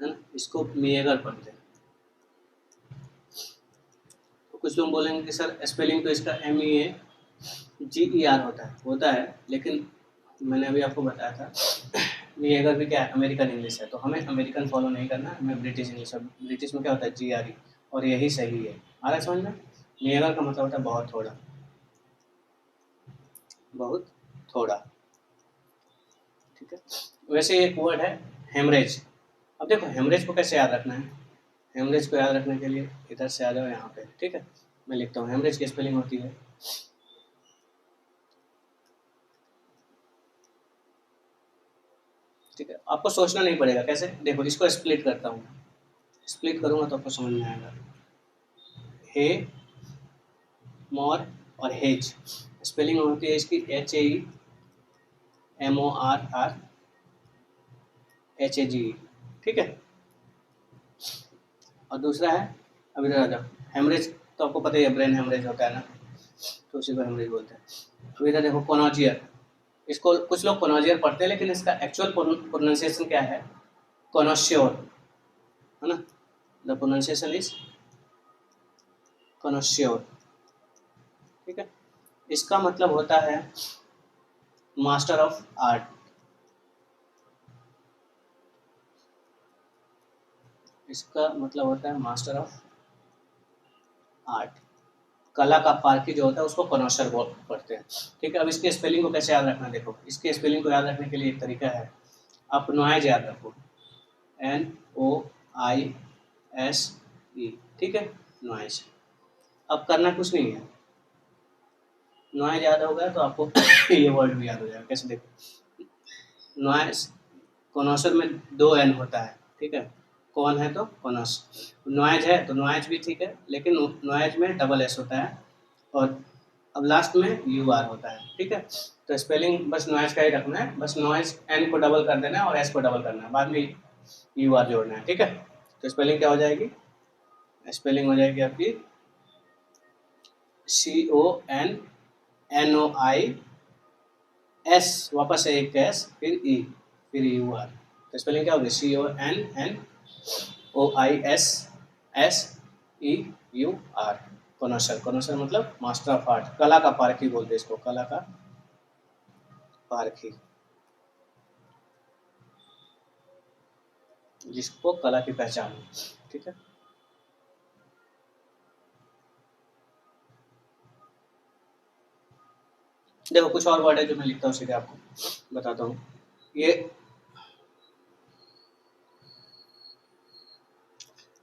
है ना। इसको मिएगर पढ़ते हैं। तो कुछ लोग बोलेंगे कि सर स्पेलिंग तो इसका MEAGER होता है, लेकिन मैंने अभी आपको बताया था मिएगर भी क्या है, अमेरिकन इंग्लिश है, तो हमें अमेरिकन फॉलो नहीं करना, हमें ब्रिटिश इंग्लिश। ब्रिटिश में क्या होता है, GRE, और यही सही है। आ रहा है समझ में। मिएगर का मतलब होता है बहुत थोड़ा, बहुत थोड़ा, ठीक है। वैसे एक वर्ड है हेमरेज। अब देखो, हेमरेज को कैसे याद रखना है, हेमरेज को याद रखने के लिए इधर से आ जाओ यहाँ पे, ठीक है। मैं लिखता हूँ हेमरेज की स्पेलिंग होती है ठीक है। आपको सोचना नहीं पड़ेगा कैसे, देखो इसको स्प्लिट करता हूँ, स्प्लिट करूँगा तो आपको समझ में आएगा। हे मोर और हेज, स्पेलिंग होती है इसकी HAEMORRHAGE, ठीक है। और दूसरा है, अब इधर आ जाओ, हेमरेज तो आपको पता ही है, ब्रेन हेमरेज होता है ना, तो उसी को हेमरेज बोलते हैं। अब इधर देखो कोनोजियर, इसको कुछ लोग कोनोजियर पढ़ते हैं लेकिन इसका एक्चुअल प्रोनाउंसिएशन क्या है, कोनोश्योर, है ना। द प्रोनाउंसिएशन इज कोनोश्योर, ठीक है। इसका मतलब होता है मास्टर ऑफ आर्ट, इसका मतलब होता है मास्टर ऑफ आर्ट, कला का पारखी जो होता है उसको कनौशर पढ़ते हैं, ठीक है। अब इसके स्पेलिंग को कैसे याद रखना, देखो इसके स्पेलिंग को याद रखने के लिए एक तरीका है, आप नॉइज याद रखो, NOISE, ठीक है, नॉइज। अब करना कुछ नहीं है, नॉइज याद हो गया तो आपको ये वर्ड भी याद हो जाएगा, कैसे देखो, नॉइज कनौशर में 2 N होता है, ठीक है, कौन है तो कॉनस, नॉइज है तो नॉइज भी ठीक है, लेकिन नॉइज में डबल S होता है और अब लास्ट में UR होता है, ठीक है। तो स्पेलिंग बस नॉइज का ही रखना है, बस नॉइज N को डबल कर देना है और S को डबल करना है, बाद में UR जोड़ना है, ठीक है। तो स्पेलिंग क्या हो जाएगी, स्पेलिंग हो जाएगी आपकी CONNOIS, वापस से एक S फिर E फिर UR, तो स्पेलिंग क्या होगी CONNOISSEUR, कनौशर, कनौशर मतलब मास्टर ऑफ आर्ट, कला का पारखी बोलते हैं इसको, कला का पारखी, जिसको कला की पहचान, ठीक है। देखो कुछ और वर्ड है जो मैं लिखता हूँ सीधे आपको बताता हूँ, ये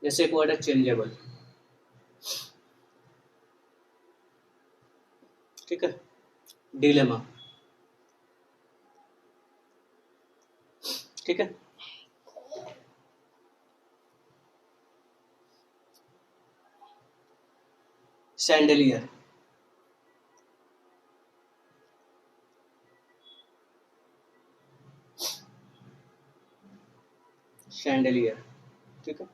जैसे एक वर्ड है चेंजेबल, ठीक है, डिलेमा, ठीक है, सैंडलियर, सैंडलियर, ठीक है,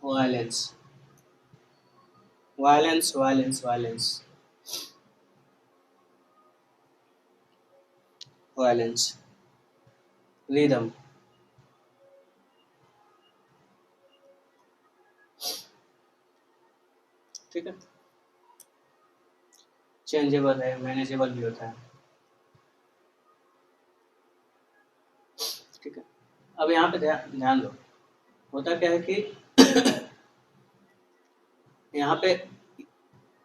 violence, violence violence violence, violence, rhythm, ठीक है, चेंजेबल है, मैनेजेबल भी होता है, ठीक है। अब यहाँ पे ध्यान दो, होता क्या है कि यहाँ पे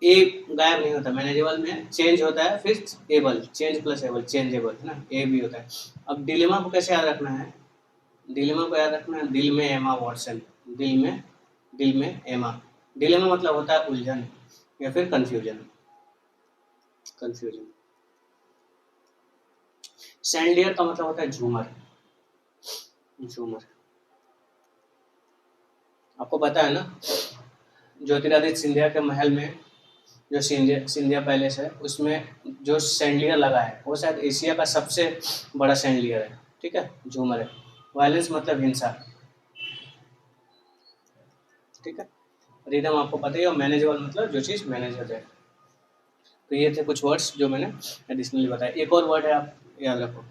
ए गायब नहीं होता, मैनेजेबल में चेंज होता है, फिर able, change plus able, changeable है ना, ए भी होता है। अब डिलेमा को कैसे याद रखना है, डिलेमा को याद रखना है, दिल में एमा वॉटसन, दिल में एमा, डिलेमा मतलब होता है उलझन या फिर कंफ्यूजन, कंफ्यूजन। सैंडलियर का मतलब होता है झूमर, झूमर, आपको पता है ना ज्योतिरादित्य सिंधिया के महल में जो सिंधिया पैलेस है उसमें जो सैंडलियर लगा है वो शायद एशिया का सबसे बड़ा सैंडलियर है, ठीक है, झूमर है। वायलेंस मतलब हिंसा, ठीक है, रिदम आपको पता ही है, और मैनेजेबल मतलब जो चीज़ मैनेज हो जाए। तो ये थे कुछ वर्ड्स जो मैंने एडिशनली बताया। एक और वर्ड है आप याद रखो,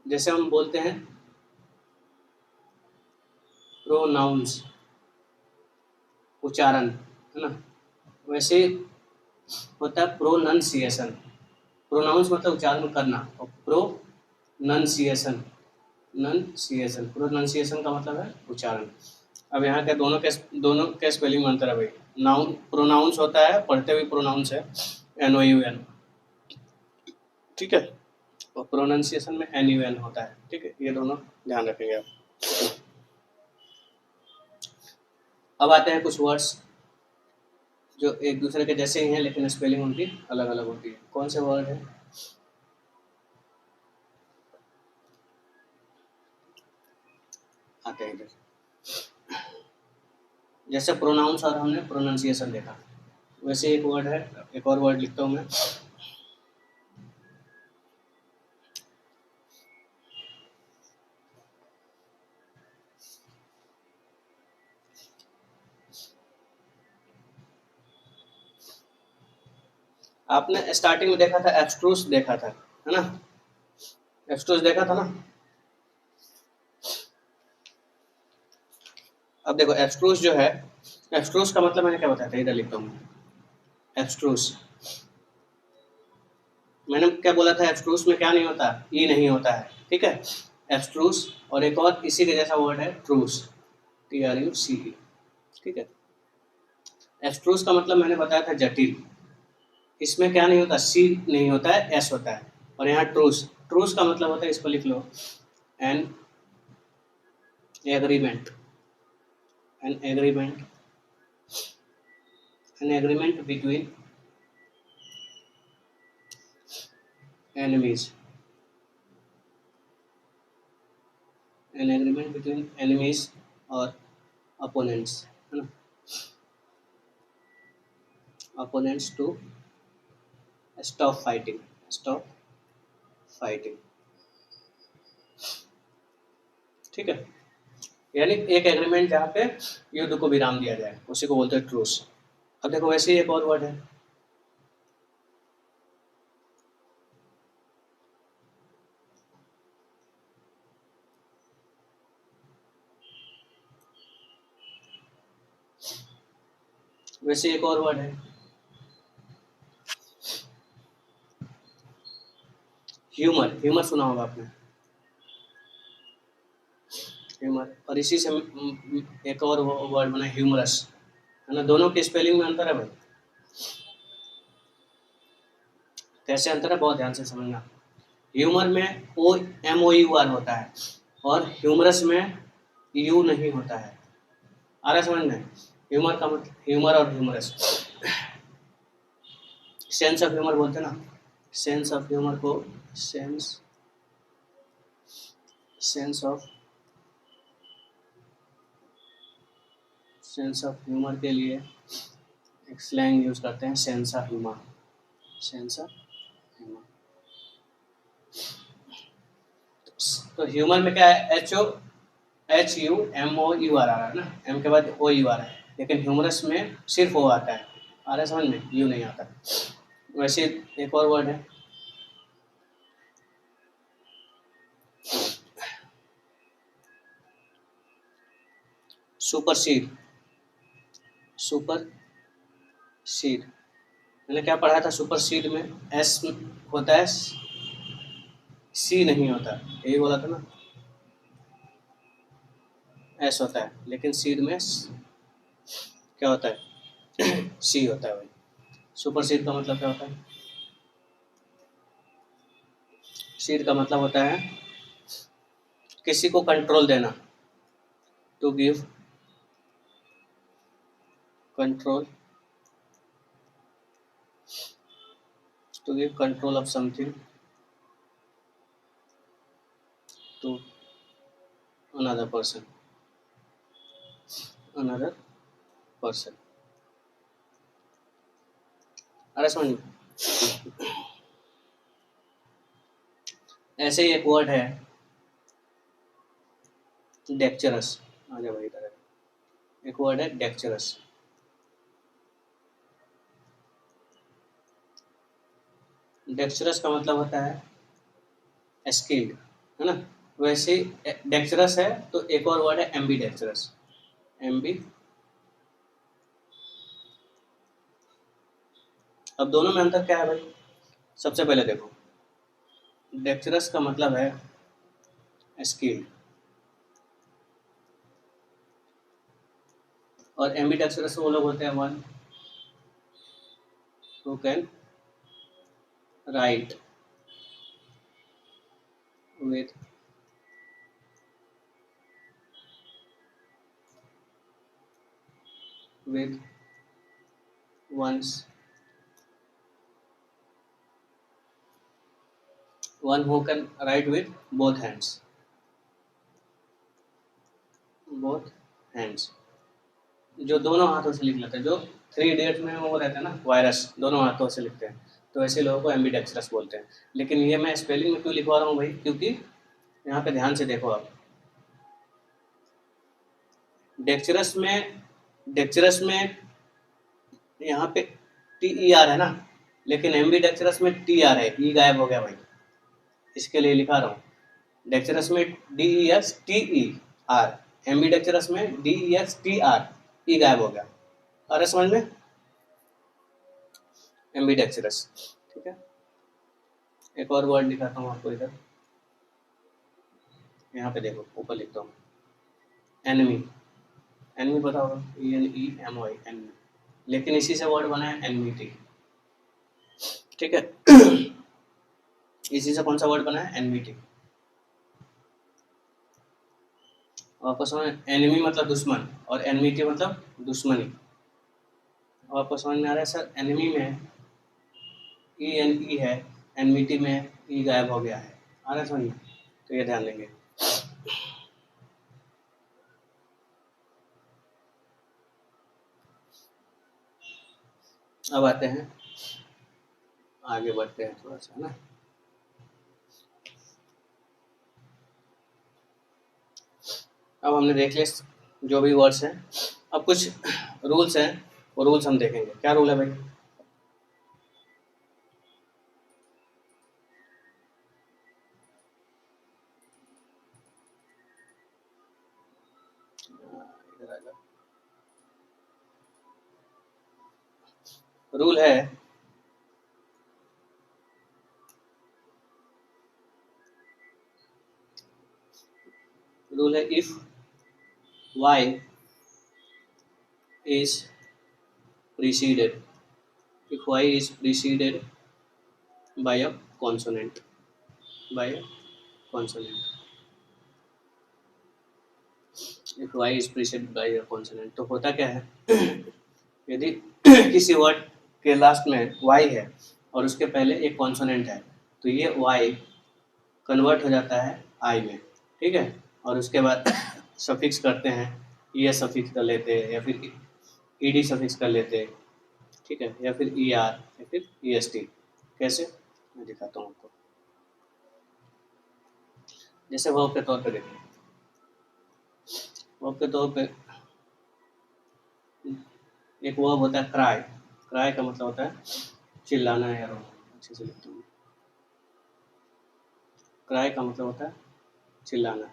जैसे हम बोलते हैं प्रोनाउंस, उच्चारण, है ना, वैसे होता है प्रोनंसिएशन, प्रोनाउंस मतलब उच्चारण करना और प्रोनंसिएशन, नंसिएशन, प्रोनंसिएशन का मतलब है उच्चारण। अब यहाँ के दोनों के स्पेलिंग में अंतर है भाई, नाउन प्रोनाउंस होता है, पढ़ते हुए प्रोनाउंस है NOUN, ठीक है, और प्रोनाउंसिएशन में एन यू एन होता है। ठीक है, ये दोनों ध्यान रखेंगे आप। अब आते हैं कुछ वर्ड्स जो एक दूसरे के जैसे ही हैं लेकिन स्पेलिंग उनकी अलग अलग होती है। कौन से वर्ड है? आते हैं इधर। जैसे प्रोनाउंस और हमने प्रोनाउंसिएशन देखा, वैसे एक वर्ड है, एक और वर्ड लिखता हूँ मैं। आपने स्टार्टिंग में देखा था एब्स्ट्रूस देखा था, है ना? एब्स्ट्रूस देखा था ना? अब देखो एब्स्ट्रूस जो है, एब्स्ट्रूस का मतलब मैंने क्या बताया था, इधर लिखता हूँ। एब्स्ट्रूस मैंने क्या बोला था, एब्स्ट्रूस में क्या नहीं होता, ई नहीं होता है। ठीक है, एब्स्ट्रूस। और एक और इसी के जैसा वर्ड है ट्रूस, TRUCE। ठीक है, एब्स्ट्रूस का मतलब मैंने बताया था जटिल। इसमें क्या नहीं होता, सी नहीं होता है, एस होता है। और यहाँ ट्रूस, ट्रूस का मतलब होता है, इसको लिख लो, an agreement, an agreement, an agreement between enemies, an agreement between enemies और अपोनेंट्स, है ना? Opponents to stop fighting, stop fighting. ठीक है, यानी एक एग्रीमेंट जहाँ पे युद्ध को विराम दिया जाए, उसी को बोलते हैं ट्रूस। अब देखो वैसे ही एक और वर्ड है, वैसे एक और वर्ड है ह्यूमर। ह्यूमर सुना होगा आपने, ह्यूमर। और इसी से एक और वर्ड बना ह्यूमरस, है ना? दोनों के स्पेलिंग में अंतर है भाई। कैसे अंतर है, बहुत ध्यान से समझना। ह्यूमर में MOUR होता है, और ह्यूमरस में यू नहीं होता है। आ रहा समझ में? ह्यूमर का मतलब, ह्यूमर और ह्यूमरस, सेंस ऑफ ह्यूमर बोलते हैं ना, सेंस ऑफ ह्यूमर को सेंस ऑफ ह्यूमर के लिए एक स्लैंग यूज करते हैं, sense of humour, sense of humour. तो ह्यूमर में क्या है, HUMOUR आ रहा है ना, एम के बाद OU आ रहा है, लेकिन ह्यूमरस में सिर्फ ओ आता है। आ रहा है समझ में, यू नहीं आता। वैसे एक और वर्ड है सुपरसीड, सुपर सीड। मैंने क्या पढ़ा था, सुपर सीड में एस होता है, सी नहीं होता, यही बोला था ना, एस होता है, लेकिन सीड में क्या होता है, सी होता है भाई। सुपर सीड का मतलब क्या होता है? सीड का मतलब होता है किसी को कंट्रोल देना, to give control, to give control of something to another person, another person। अरे समझ में? ऐसे ही एक वर्ड है डेक्चरस, आ जाओ भाई इधर। एक वर्ड है डेक्चरस, डेक्चरस का मतलब होता है स्किल्ड, है ना? वैसे डेक्चरस है तो एक और वर्ड है एम्बी डेक्चरस, एम्बी। अब दोनों में अंतर क्या है भाई? सबसे पहले देखो, डेक्चरस का मतलब है स्किल्ड, और एम्बी डेक्चरस वो लोग होते हैं one who can write with, with one's, one who can write with both hands, both hands, जो दोनों हाथों से लिख लेते हैं, जो 3 इडियट्स में वो रहता है ना वायरस, दोनों हाथों से लिखते हैं, तो ऐसे लोगों को एम्बीडेक्स्ट्रस बोलते हैं। लेकिन ये मैं स्पेलिंग में क्यों लिखवा रहा हूँ भाई, क्योंकि यहाँ पे ध्यान से देखो आप, डेक्चरस में यहाँ पे TER है ना, लेकिन एम्बीडेक्स्ट्रस में TR है, ई गायब हो गया भाई, इसके लिए लिखा रहा हूँ। डेक्चरस में DESTER, एम्बीडेक्स्ट्रस में DESTR, ई गायब हो गया। अरे समझ में, एम्बीडेक्स्ट्रस, ठीक है। एक और वर्ड दिखाता हूँ आपको इधर, यहाँ पे देखो ऊपर लिखता हूँ, एनिमी, एनिमी पता होगा, ENEMY, एनिमी, लेकिन इसी से वर्ड बना है एनमिटी, ठीक है। इसी से कौन सा वर्ड बना है, एनमिटी। आपको समझ, एनिमी मतलब दुश्मन और एनमिटी मतलब दुश्मनी। आपको समझ में आ रहा है सर, एनिमी में ENE है, एनमिटी में ई गायब हो गया है, आ रहा है समझ में, तो ये ध्यान देंगे। अब आते हैं, आगे बढ़ते हैं थोड़ा सा ना। अब हमने देख लिया जो भी वर्ड्स हैं, अब कुछ रूल्स हैं, वो रूल्स हम देखेंगे। क्या रूल है भाई, रूल है, रूल है, if y is preceded, if y is preceded by a consonant, by a consonant, if y is preceded by a consonant, तो होता क्या है, यदि किसी वर्ड के लास्ट में y है और उसके पहले एक कॉन्सोनेंट है, तो ये y कन्वर्ट हो जाता है I में, ठीक है। और उसके बाद सफिक्स करते हैं, ये सफिक्स कर लेते हैं, या फिर ed सफिक्स कर लेते हैं, ठीक है, या फिर ER, या फिर EST। कैसे, मैं दिखाता हूँ आपको। जैसे वर्ब के तौर पे देखिए, वर्ब के तौर पे एक वर्ब होता है क्राई, क्राई का मतलब होता है चिल्लाना या रोना, अच्छे से लिखता हूँ, क्राई का मतलब होता है चिल्लाना।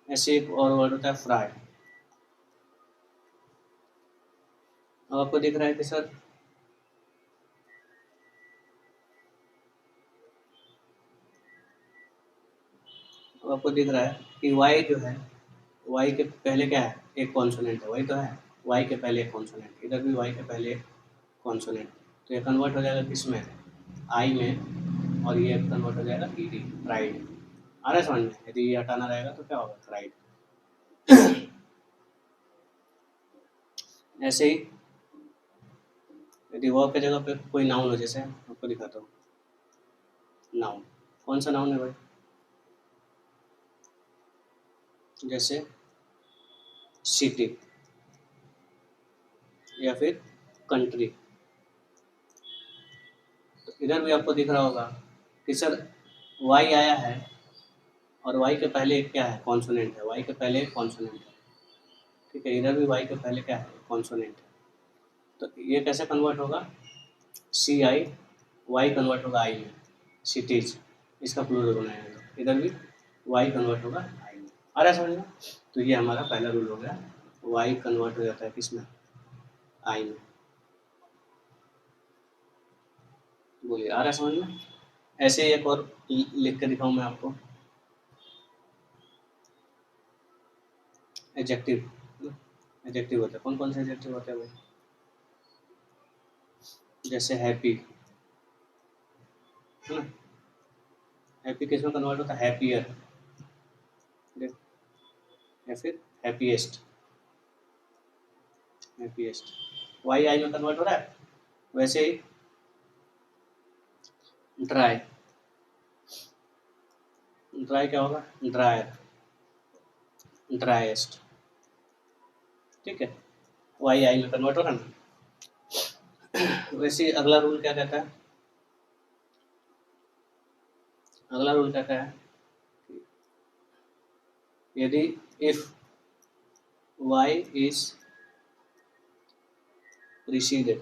ऐसे एक और वर्ड होता है फ्राई। अब आपको दिख रहा है कि सर अब आपको दिख रहा है कि y जो है, y के पहले क्या है, एक कॉन्सोनेंट है, वही तो है, y के पहले एक कॉन्सोनेंट, इधर भी y के पहले एक कॉन्सोनेंट, तो ये कन्वर्ट हो जाएगा किस में, I में, और ये कन्वर्ट हो जाएगा ED, राइट। आ रहा है समझ में, यदि ये हटाना रहेगा तो क्या होगा, राइट। ऐसे ही यदि वर्ब की जगह पे कोई नाउन हो, जैसे आपको दिखाता हूँ, नाउन, कौन सा नाउन है भाई, जैसे सिटी या फिर कंट्री, तो इधर भी आपको दिख रहा होगा कि सर y आया है और y के पहले एक क्या है, कॉन्सोनेंट है, y के पहले एक कॉन्सोनेंट है, ठीक है, इधर भी y के पहले क्या है, कॉन्सोनेंट है, तो ये कैसे कन्वर्ट होगा, CI, y कन्वर्ट होगा I में, सिटीज, इसका प्लूरल बनाएंगे तो इधर भी y कन्वर्ट होगा I में, आ रहा है समझ में। तो ये हमारा पहला रूल हो गया, y कन्वर्ट हो जाता है किसमें, I में। बोलिए, आ रहा है समझ में। ऐसे ही एक और लिख के दिखाऊं मैं आपको, एडजेक्टिव, एडजेक्टिव होता है, कौन कौन से एडजेक्टिव होते हैं भाई, जैसे हैप्पी, है ना, हैप्पी किस में कन्वर्ट होता है? हैप्पियर, या फिर हैप्पीएस्ट, हैप्पीएस्ट वाई आई में कन्वर्ट हो रहा है। वैसे ही ड्राई, ड्राई क्या होगा? ड्रायर, ड्राइएस्ट, ठीक है, वाई आई में कन्वर्ट हो रहा है ना। वैसे ही अगला रूल क्या कहता है? अगला रूल कहता है यदि if y is preceded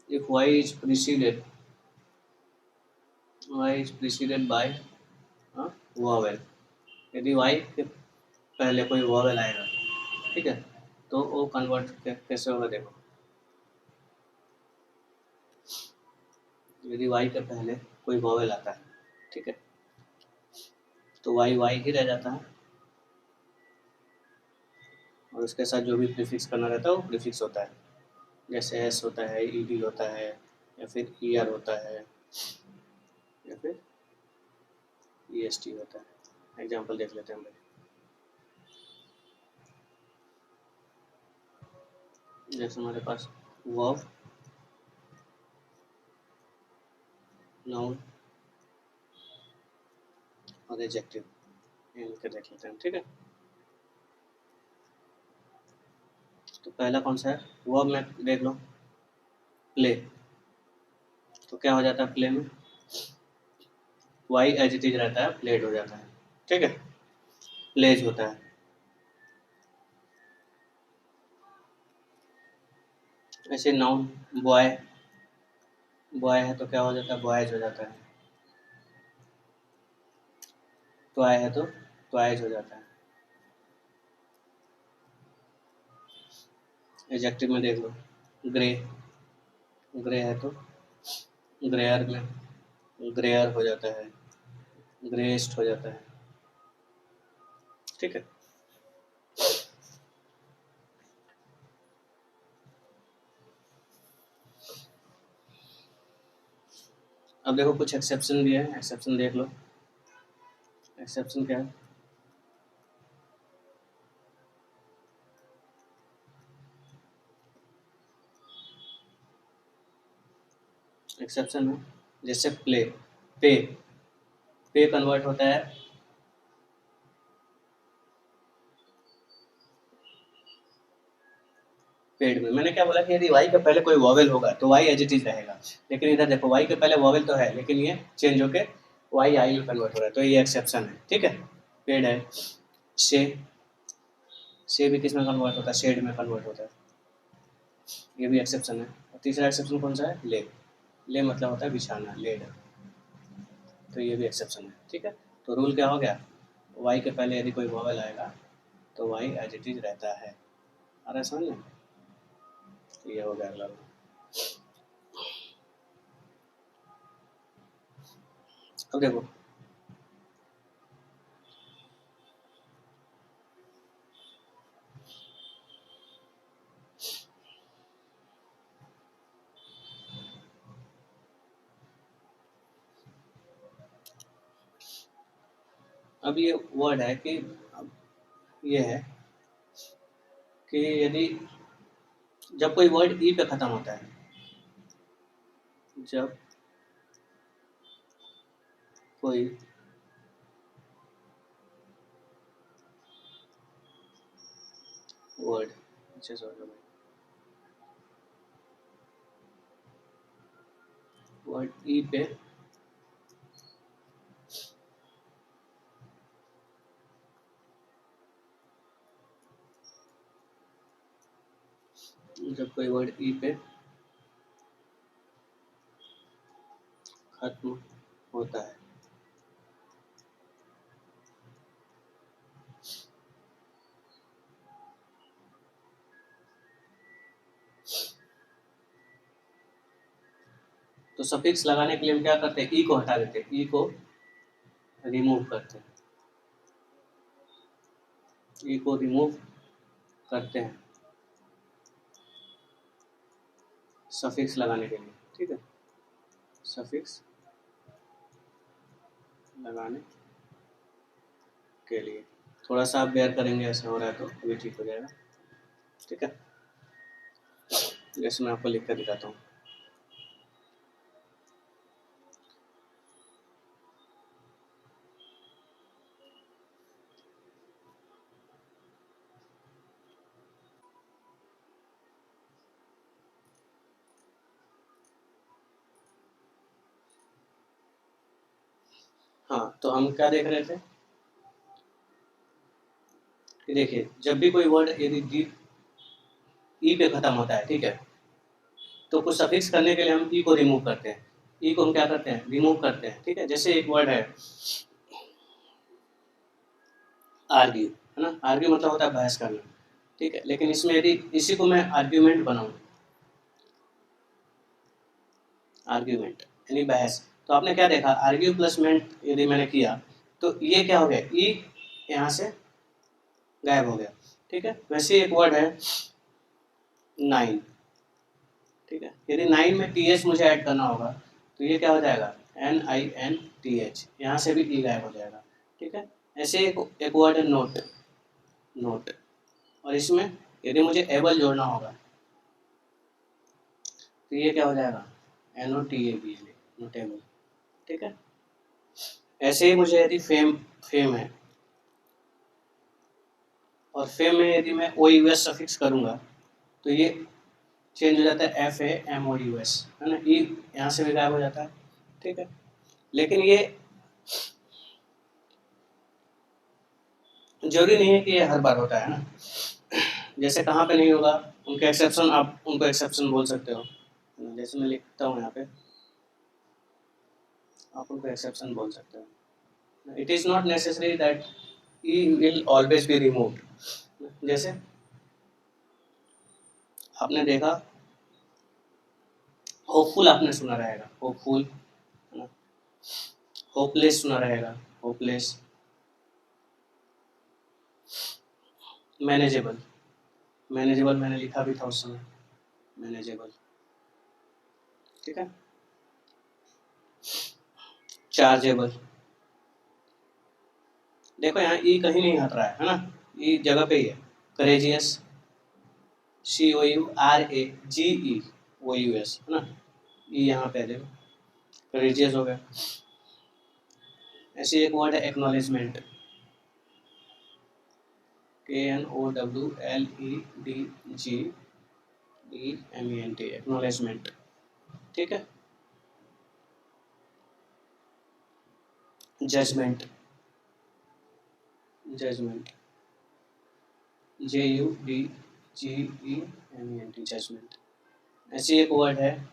if y is preceded by vowel, यदि y के पहले कोई वॉवेल आएगा, ठीक है, तो वो कन्वर्ट कैसे होगा देखो। यदि y के पहले कोई वॉवेल आता है, ठीक है, तो y ही रह जाता है, और उसके साथ जो भी प्रीफिक्स करना रहता है वो प्रीफिक्स होता है। जैसे एस होता है, ईडी होता है, या फिर ईआर होता है, या फिर ईएसटी होता है। एग्जाम्पल देख लेते हैं हम। जैसे हमारे पास वर्ब, नाउन और एडजेक्टिव, इनके देख लेते हैं, ठीक है। तो पहला कौन सा है? वर्ब में देख लो, प्ले, तो क्या हो जाता है प्ले में? वाई एज इट इज रहता है, प्लेड हो जाता है, ठीक है, प्लेज होता है। ऐसे नाउन बॉय, बॉय है तो क्या हो जाता है? बॉयज हो जाता है। टॉय है तो टॉयज हो जाता है। एडजेक्टिव में देख लो, ग्रे, ग्रे है तो ग्रेयर में ग्रेयर हो जाता है, ग्रेस्ट हो जाता है, ठीक है। अब देखो कुछ एक्सेप्शन भी है, एक्सेप्शन देख लो। एक्सेप्शन क्या है? एक्सेप्शन है जैसे प्ले, पे, पे कन्वर्ट होता है पेड में। मैंने क्या बोला कि यदि वाई के पहले कोई वॉवेल होगा तो वाई एज इट इज रहेगा, लेकिन इधर देखो वाई के पहले वॉवेल तो है, लेकिन ये चेंज होके वाई आई में कन्वर्ट हो रहा है, तो ये एक्सेप्शन है, ठीक है। पेड है। शे, शे भी किस में कन्वर्ट होता है? शेड में कन्वर्ट होता है, ये भी एक्सेप्शन है। और तीसरा एक्सेप्शन कौन सा है? ले, ले मतलब होता है बिछाना, लेड, तो ये भी एक्सेप्शन है, ठीक है। तो रूल क्या हो गया? वाई के पहले यदि कोई वॉवेल आएगा तो वाई एज इट इज रहता है। आ रहा है समझ में? तो ये हो गया अगला रूल। अब देखो, अब ये वर्ड है कि ये है कि यदि जब कोई वर्ड ई पे खत्म होता है, जब कोई वर्ड, अच्छे से समझो, वर्ड ई पे जब कोई वर्ड ई पे खत्म होता है, तो सफिक्स लगाने के लिए हम क्या करते हैं, ई को हटा देते हैं, ई को रिमूव करते हैं, ई को रिमूव करते हैं सफिक्स लगाने के लिए। ठीक है, सफिक्स लगाने के लिए थोड़ा सा आप बेयर करेंगे, ऐसा हो रहा है तो अभी ठीक हो जाएगा। ठीक है, जैसे मैं आपको लिख कर दिखाता हूँ। हाँ, तो हम क्या देख रहे थे कि देखिए, जब भी कोई वर्ड यदि डी ई पे खत्म होता है, ठीक है, तो कुछ सफिक्स करने के लिए हम ई को रिमूव करते हैं, ई को हम क्या करते हैं, रिमूव करते हैं। ठीक है, जैसे एक वर्ड है आर्ग्यू, है ना, आर्ग्यू मतलब होता है बहस करना। ठीक है, लेकिन इसमें यदि इसी को मैं आर्ग्यूमेंट बनाऊं, आर्ग्यूमेंट यानी बहस, तो आपने क्या देखा, आर्ग्यू प्लस मेंट यदि मैंने किया तो ये क्या हो गया, ई यहाँ से गायब हो गया। ठीक है, वैसे एक वर्ड है नाइन। ठीक है, यदि नाइन में टी एच मुझे ऐड करना होगा तो ये क्या हो जाएगा, NINTH, यहाँ से भी ई गायब हो जाएगा। ठीक है, ऐसे एक वर्ड है नोट, नोट, और इसमें यदि मुझे एबल जोड़ना होगा तो ये क्या हो जाएगा, NOTABLE, नोटेबल। ठीक है, ऐसे ही मुझे यदि फेम, फेम है, और फेम में यदि मैं OUS सफिक्स करूँगा तो ये चेंज हो जाता है FAMOUS, है ना, ई यहाँ से भी गायब हो जाता है। ठीक है, लेकिन ये जरूरी नहीं है कि ये हर बार होता है ना, जैसे कहाँ पे नहीं होगा, उनके एक्सेप्शन, आप उनको एक्सेप्शन बोल सकते हो। जैसे मैं लिखता हूँ यहाँ पे, आप उनको एक्सेप्शन बोल सकते हो। It is not necessary that E will always be removed. जैसे आपने देखा, होपफुल आपने सुना रहेगा, होपफुल, है ना, होपलेस सुना रहेगा, होपलेस, मैनेजेबल, मैनेजेबल मैंने लिखा भी था उस समय, मैनेजेबल। ठीक है, चार्जेबल, देखो यहाँ ई कहीं नहीं हट रहा है ना, ई जगह पे ही है। करेजियस, COURAGEOUS, है ना, ई यहाँ पे देखो, करेजियस हो गया। ऐसे एक वर्ड है एक्नॉलेजमेंट, KNOWLEDGEMENT, एक्नॉलेजमेंट। ठीक है, जजमेंट, जजमेंट, JUDGEMENT, जजमेंट। ऐसी एक वर्ड है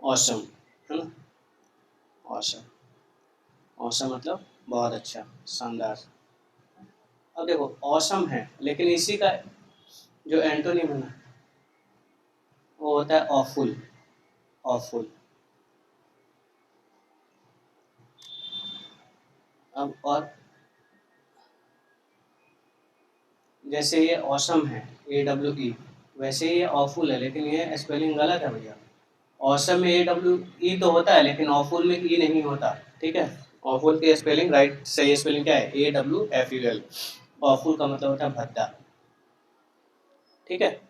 ऑसम, है ना, ऑसम, ऑसम मतलब बहुत अच्छा, शानदार। अब देखो ऑसम है, लेकिन इसी का जो एंटोनिम है ना, वो होता है ऑफुल, ऑफुल। अब और जैसे ये ऑसम है, AWE, वैसे ये ऑफुल है, लेकिन ये स्पेलिंग गलत है भैया। ऑसम में AWE तो होता है, लेकिन ऑफुल में ई नहीं होता। ठीक है, ऑफुल की स्पेलिंग राइट, सही स्पेलिंग क्या है, AWFUL। ऑफुल का मतलब होता है भद्दा। ठीक है,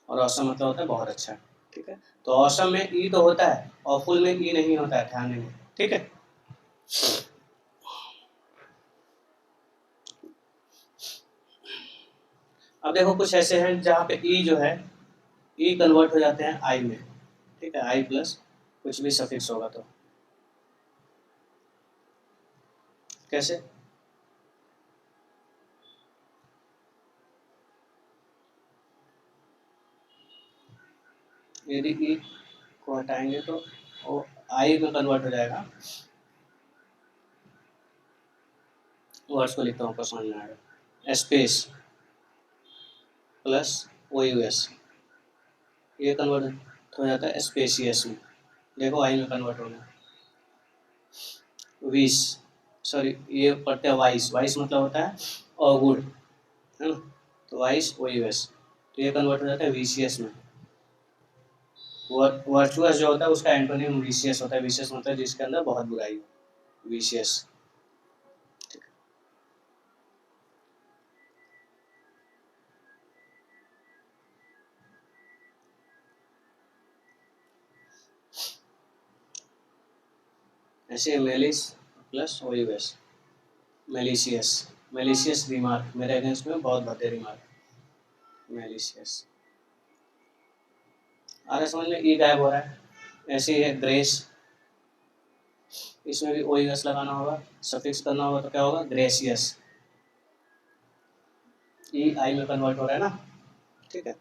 और ऑसम मतलब होता है बहुत अच्छा। ठीक है, तो ऑसम में ई तो होता है, ऑफुल में ई नहीं होता है, ध्यान देंगे। ठीक है, अब देखो कुछ ऐसे हैं जहाँ पे ई जो है, ई कन्वर्ट हो जाते हैं आई में। ठीक है, आई प्लस कुछ भी सफिक्स होगा तो। कैसे, यदि ई को हटाएंगे तो वो आई में कन्वर्ट हो जाएगा। वर्ड्स को लिखता हूँ, आपको समझ में आएगा, स्पेस प्लस OUS, ये कन्वर्ट हो जाता है स्पेशियस में। देखो आई में कन्वर्ट होना। विश, सॉरी ये पढ़ते हैं वाइस, वाइस मतलब होता है और गुड, है ना, तो वाइस वही वेस, तो ये कन्वर्ट हो जाता है विशियस में। वर्चुअस जो होता है उसका एंटोनिम विशियस होता है, विशियस मतलब जिसके अंदर बहुत बुराई हो, विशियस। ऐसे मेलिस प्लस वही वेस, मेलिशियस, मेलिशियस रिमार्क, मेरे अगेंस्ट में बहुत भद्दे रिमार्क, मेलिशियस। आ रहा समझ में, ई गायब हो रहा है। ऐसे ही है ग्रेस, इसमें भी ओई एस लगाना होगा, सफिक्स करना होगा, तो क्या होगा ग्रेसियस, ई आई में कन्वर्ट हो रहा है ना, ठीक है।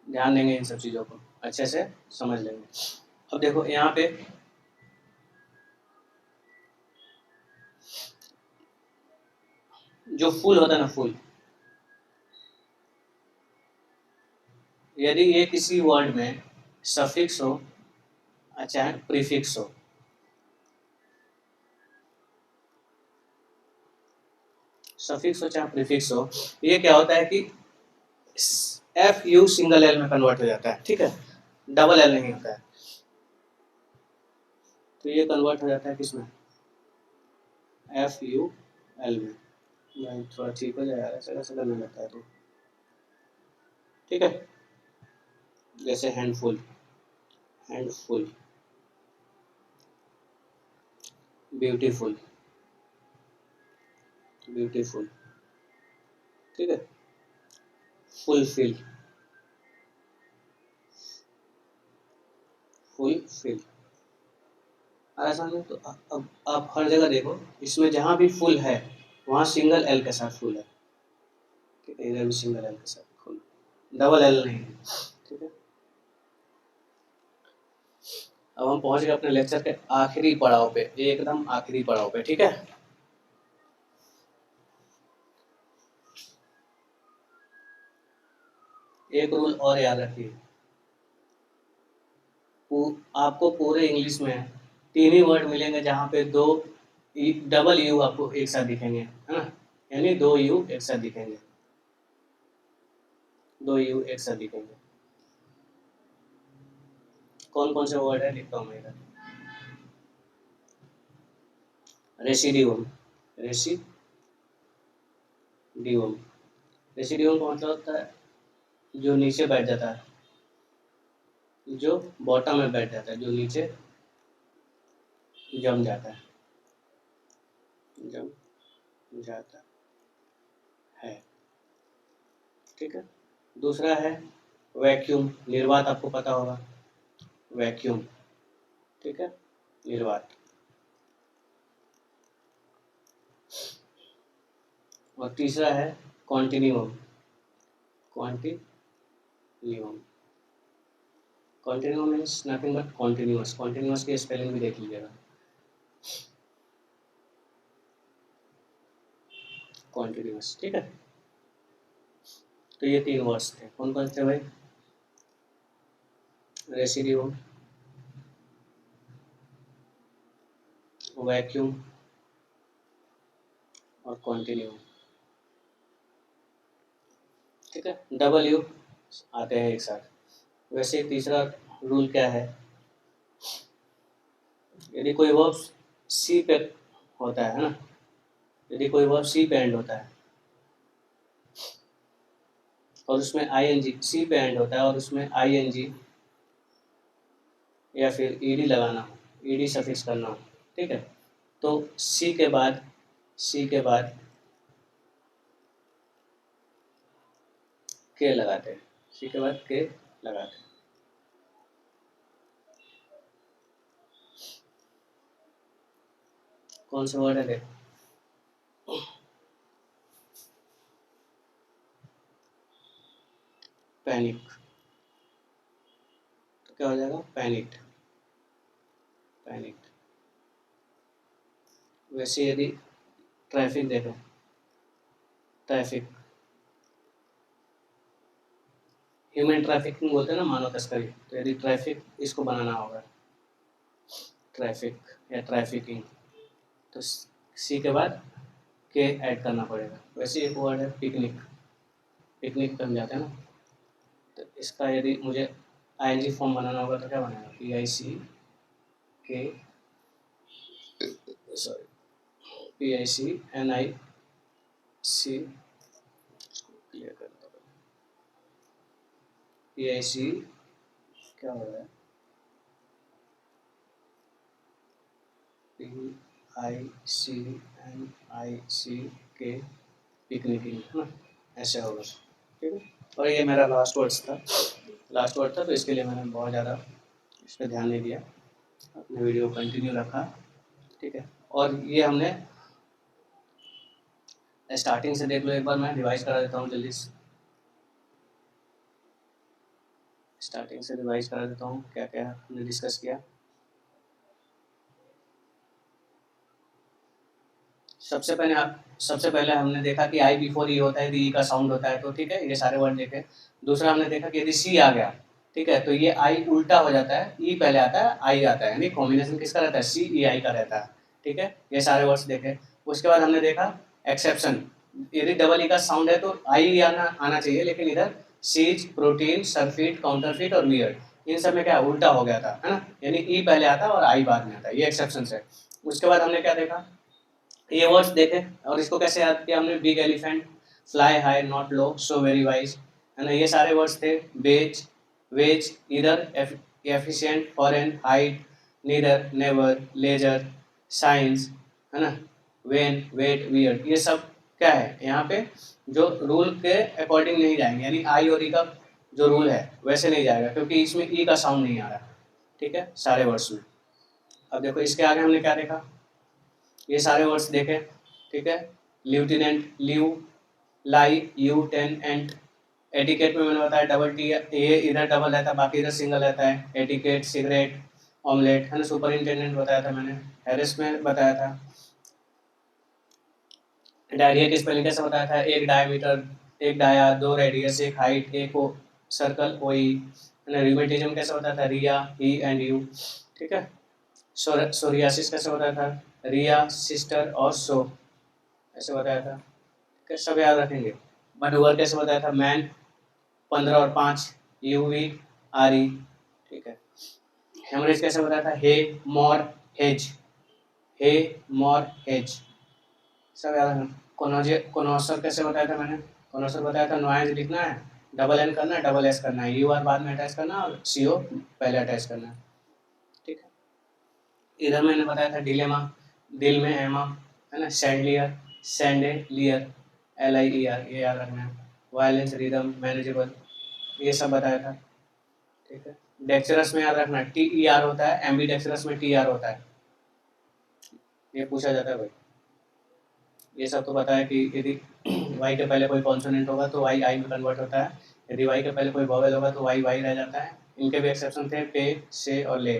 ध्यान देंगे इन सब चीज़ों को, अच्छे से समझ लेंगे। अब देखो यहाँ पे जो फुल होता है ना, फुल, यदि ये किसी वर्ड में सफिक्स हो चाहे प्रीफिक्स हो, सफिक्स हो चाहे प्रीफिक्स हो, ये क्या होता है कि एफ यू सिंगल एल में कन्वर्ट हो जाता है, ठीक है, डबल एल नहीं होता है, तो ये कन्वर्ट हो जाता है किसमें, एफ यू एल में। नहीं थोड़ा ठीक हो जाएगा, ऐसा कैसे करने लगता है तो, ठीक है। जैसे हैंडफुल, हैंडफुल, ब्यूटीफुल, ब्यूटीफुल, ठीक है, फुलफिल, फुलफिल। ऐसा नहीं तो अब आप हर जगह देखो, इसमें जहाँ भी फुल है वहाँ सिंगल एल के साथ फुल है, ठीक है, इधर भी सिंगल एल के साथ फुल, डबल एल नहीं है, ठीक है। अब हम पहुंच गए अपने लेक्चर के आखिरी पड़ाव पे, एकदम आखिरी पड़ाव पे, ठीक है। एक रूल और याद रखिए, आपको पूरे इंग्लिश में तीन ही वर्ड मिलेंगे जहाँ पे दो डबल यू आपको एक साथ दिखेंगे, है ना, यानी दो यू एक साथ दिखेंगे, दो यू एक साथ दिखेंगे। कौन कौन से वर्ड है लिखता हूँ मैं इधर, रेसिडियम, रेसिडियम, रेसिडियम का मतलब होता है जो नीचे बैठ जाता है, जो बॉटम में बैठ जाता है, जो नीचे जम जाता है, जम जाता है, ठीक है। दूसरा है वैक्यूम, निर्वात, आपको पता होगा, वैक्यूम, ठीक है, निर्वात। और तीसरा है continuum, continuum, continuum means nothing but continuous, continuous की स्पेलिंग भी देख लीजिएगा, कॉन्टिन्यूअस, ठीक है। तो ये तीन वर्ड्स थे, कौन कौन थे भाई, रेसिडियम, वैक्यूम और कॉन्टिन्यूम, ठीक है, डबल यू आते हैं एक साथ। वैसे तीसरा रूल क्या है, यदि कोई वर्ब सी पे होता है ना, यदि कोई वर्ब सी पे एंड होता है और उसमें आई एन जी, सी पे एंड होता है और उसमें आई एन जी या फिर ईडी लगाना हो, ईडी सफिक्स करना हो, ठीक है, तो सी के बाद, सी के बाद के लगाते हैं, सी के बाद के लगाते हैं। कौन सा वर्ड है देखो, पैनिक, तो क्या हो जाएगा पैनिक, पैनिक। वैसे यदि ट्रैफिक देखें, ट्रैफिक, ह्यूमन ट्रैफिकिंग बोलते हैं ना, मानव तस्करी। तो यदि ट्रैफिक इसको बनाना होगा, ट्रैफिक या ट्रैफिकिंग, तो सी के बाद के ऐड करना पड़ेगा। वैसे एक वर्ड है पिकनिक, पिकनिक पे हम जाते हैं ना, तो इसका यदि मुझे आईएनजी फॉर्म बनाना होगा तो क्या बनेगा, PICK, सॉरी PICNIC, क्लियर कर दो, PIC क्या हो रहा है, PICNICK, पिकनिकिंग है ना, ऐसे होगा। ठीक है, और ये मेरा लास्ट वर्ड था, तो इसके लिए मैंने बहुत ज़्यादा इस पर ध्यान नहीं दिया, अपने वीडियो कंटिन्यू रखा। ठीक है, और ये हमने स्टार्टिंग से देख लो एक बार, मैं रिवाइज करा देता हूँ जल्दी से, स्टार्टिंग से रिवाइज करा देता हूँ क्या क्या हमने डिस्कस किया। सबसे पहले हमने देखा कि आई बिफोर ई होता है, यदि ई का साउंड होता है तो, ठीक है, ये सारे वर्ड देखे। दूसरा हमने देखा कि यदि सी आ गया, ठीक है, तो ये आई उल्टा हो जाता है, ई पहले आता है, आई आता है, यानी कॉम्बिनेशन किसका रहता है, सी ई आई का रहता है। ठीक है, ये सारे वर्ड्स देखे। उसके बाद हमने देखा एक्सेप्शन, यदि डबल ई का साउंड है तो आई आना चाहिए, लेकिन इधर सीज, प्रोटीन, सरफिट, काउंटरफिट और वियर्ड, इन सब में क्या उल्टा हो गया था, है ना, यानी ई पहले आता और आई बाद में आता, ये एक्सेप्शन है। उसके बाद हमने क्या देखा, ये वर्ड्स देखे, और इसको कैसे याद किया हमने, big elephant, fly high not low, so very wise, है ना, ये सारे वर्ड्स थे। Beige, beige, either, efficient, foreign, height, neither, never, leisure, science, है ना, वेन, वेट, वियर्ड, ये सब क्या है यहाँ पे, जो रूल के अकॉर्डिंग नहीं जाएंगे, यानी आई और ई का जो रूल है वैसे नहीं जाएगा, क्योंकि इसमें ई का साउंड नहीं आ रहा। ठीक है, सारे वर्ड्स में। अब देखो इसके आगे हमने क्या देखा, ये सारे वर्ड्स देखे। ठीक है, lieutenant, lieu, lie, you, ten, ant. Etiquette में मैंने बताया डबल टी, ये इधर डबल रहता है, बाकी इधर सिंगल रहता है। एटिकेट, सिगरेट, ऑमलेट, है ना, सुपरिंटेंडेंट बताया था मैंने, हैरिस में बताया था। डायरिया की स्पेलिंग कैसे बताया था, एक डायमीटर, एक डाया, दो रेडियस, एक हाइट, एक सर्कल, ओई, है ना। रिमेटिज्म कैसे बताया था, रिया, ही एंड यू। ठीक है, सोरियासिस कैसे बताया था, रिया, सिस्टर और सो, ऐसे बताया था। कैसे सब याद रखेंगे। मनोवर कैसे बताया था, मैन, 15 और 5, यूवी, आरी। ठीक है, हेमरेज कैसे बताया था, हे, मोर, हेज, हे, मोर, हेज, सब याद रखना। कोनोसर कैसे बताया था मैंने, कोनोसर बताया था, नॉइज लिखना है, डबल एन करना है, डबल एस करना है, यू आर बाद में अटैच करना और सीओ पहले अटैच करना है। ठीक है, इधर मैंने बताया था डिलेमा, दिल में एमा, है ना, सैंडलियर, सैंडेलियर, LIER, ये याद रखना है। वायलेंस, रिदम, मैनेजेबल, ये सब बताया था। ठीक है, डेक्चरस में याद रखना है, TER होता है, एम्बी डेक्चरस में TR होता है, ये पूछा जाता है भाई। ये सब तो पता है कि यदि वाई के पहले कोई कॉन्सोनेंट होगा तो वाई आई में कन्वर्ट होता है, यदि वाई के पहले कोई वॉवेल होगा तो वाई वाई रह जाता है। इनके भी एक्सेप्शन थे, पे, से और ले।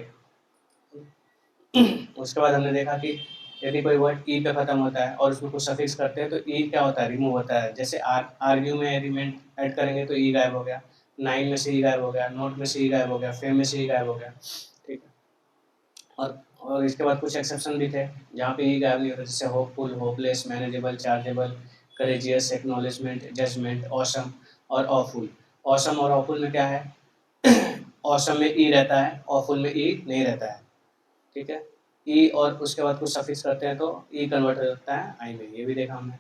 उसके बाद हमने देखा कि यदि कोई वर्ड ई पे खत्म होता है और उसमें कुछ सफिक्स करते हैं तो ई क्या होता है, रिमूव होता है। जैसे आर्ग्यू में एलिमेंट ऐड करेंगे तो ई गायब हो गया, नाइन में से ई गायब हो गया, नोट में से ई गायब हो गया, फेम में से ई गायब हो गया। ठीक है, और इसके बाद कुछ एक्सेप्शन भी थे जहाँ पे ई गायब नहीं होता, जैसे hopeful, hopeless, manageable, chargeable, courageous, acknowledgement, judgement, awesome और ऑफुल। ऑसम और ऑफुल में क्या है, ऑसम में ई रहता है, ऑफुल में ई नहीं रहता है। ठीक है, ई और उसके बाद कुछ सफिक्स करते हैं तो ई कन्वर्ट हो जाता है आई में, ये भी देखा हमने।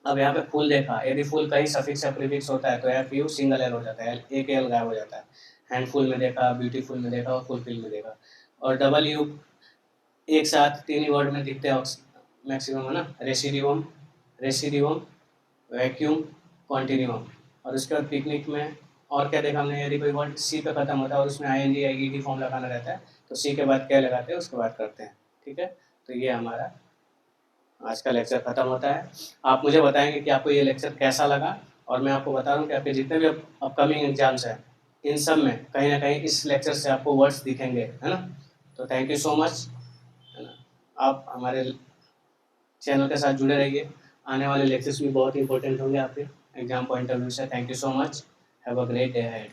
अब यहाँ पे फुल देखा, यदि फुल कहीं सफिक्स या प्रीफिक्स होता है तो एफ यू सिंगल एल हो जाता है, एक एल गायब हो जाता है। हैंडफुल में देखा, ब्यूटीफुल में देखा और फुलफिल में देखा। और डबल यू एक साथ तीन ही वर्ड में दिखते हैं मैक्सिमम, है ना, रेसिडियम, रेसिडियम, वैक्यूम, कॉन्टिन्यूम। और उसके बाद पिकनिक में और क्या देखा हमने, यदि कोई वर्ड सी पे खत्म होता है और उसमें ING या ED फॉर्म लगाना रहता है तो सी के बाद क्या लगाते हैं उसके बाद करते हैं। ठीक है, तो ये हमारा आज का लेक्चर खत्म होता है। आप मुझे बताएंगे कि आपको ये लेक्चर कैसा लगा, और मैं आपको बता रहा हूँ कि आपके जितने भी अपकमिंग एग्जाम्स हैं इन सब में कहीं ना कहीं इस लेक्चर से आपको वर्ड्स दिखेंगे, है ना। तो थैंक यू सो मच, है ना। आप हमारे चैनल के साथ जुड़े रहिए, आने वाले लेक्चर्स भी बहुत इंपॉर्टेंट होंगे आपके। एग्जाम पॉइंट ऑफ व्यू से। Thank you so much, have a great day ahead.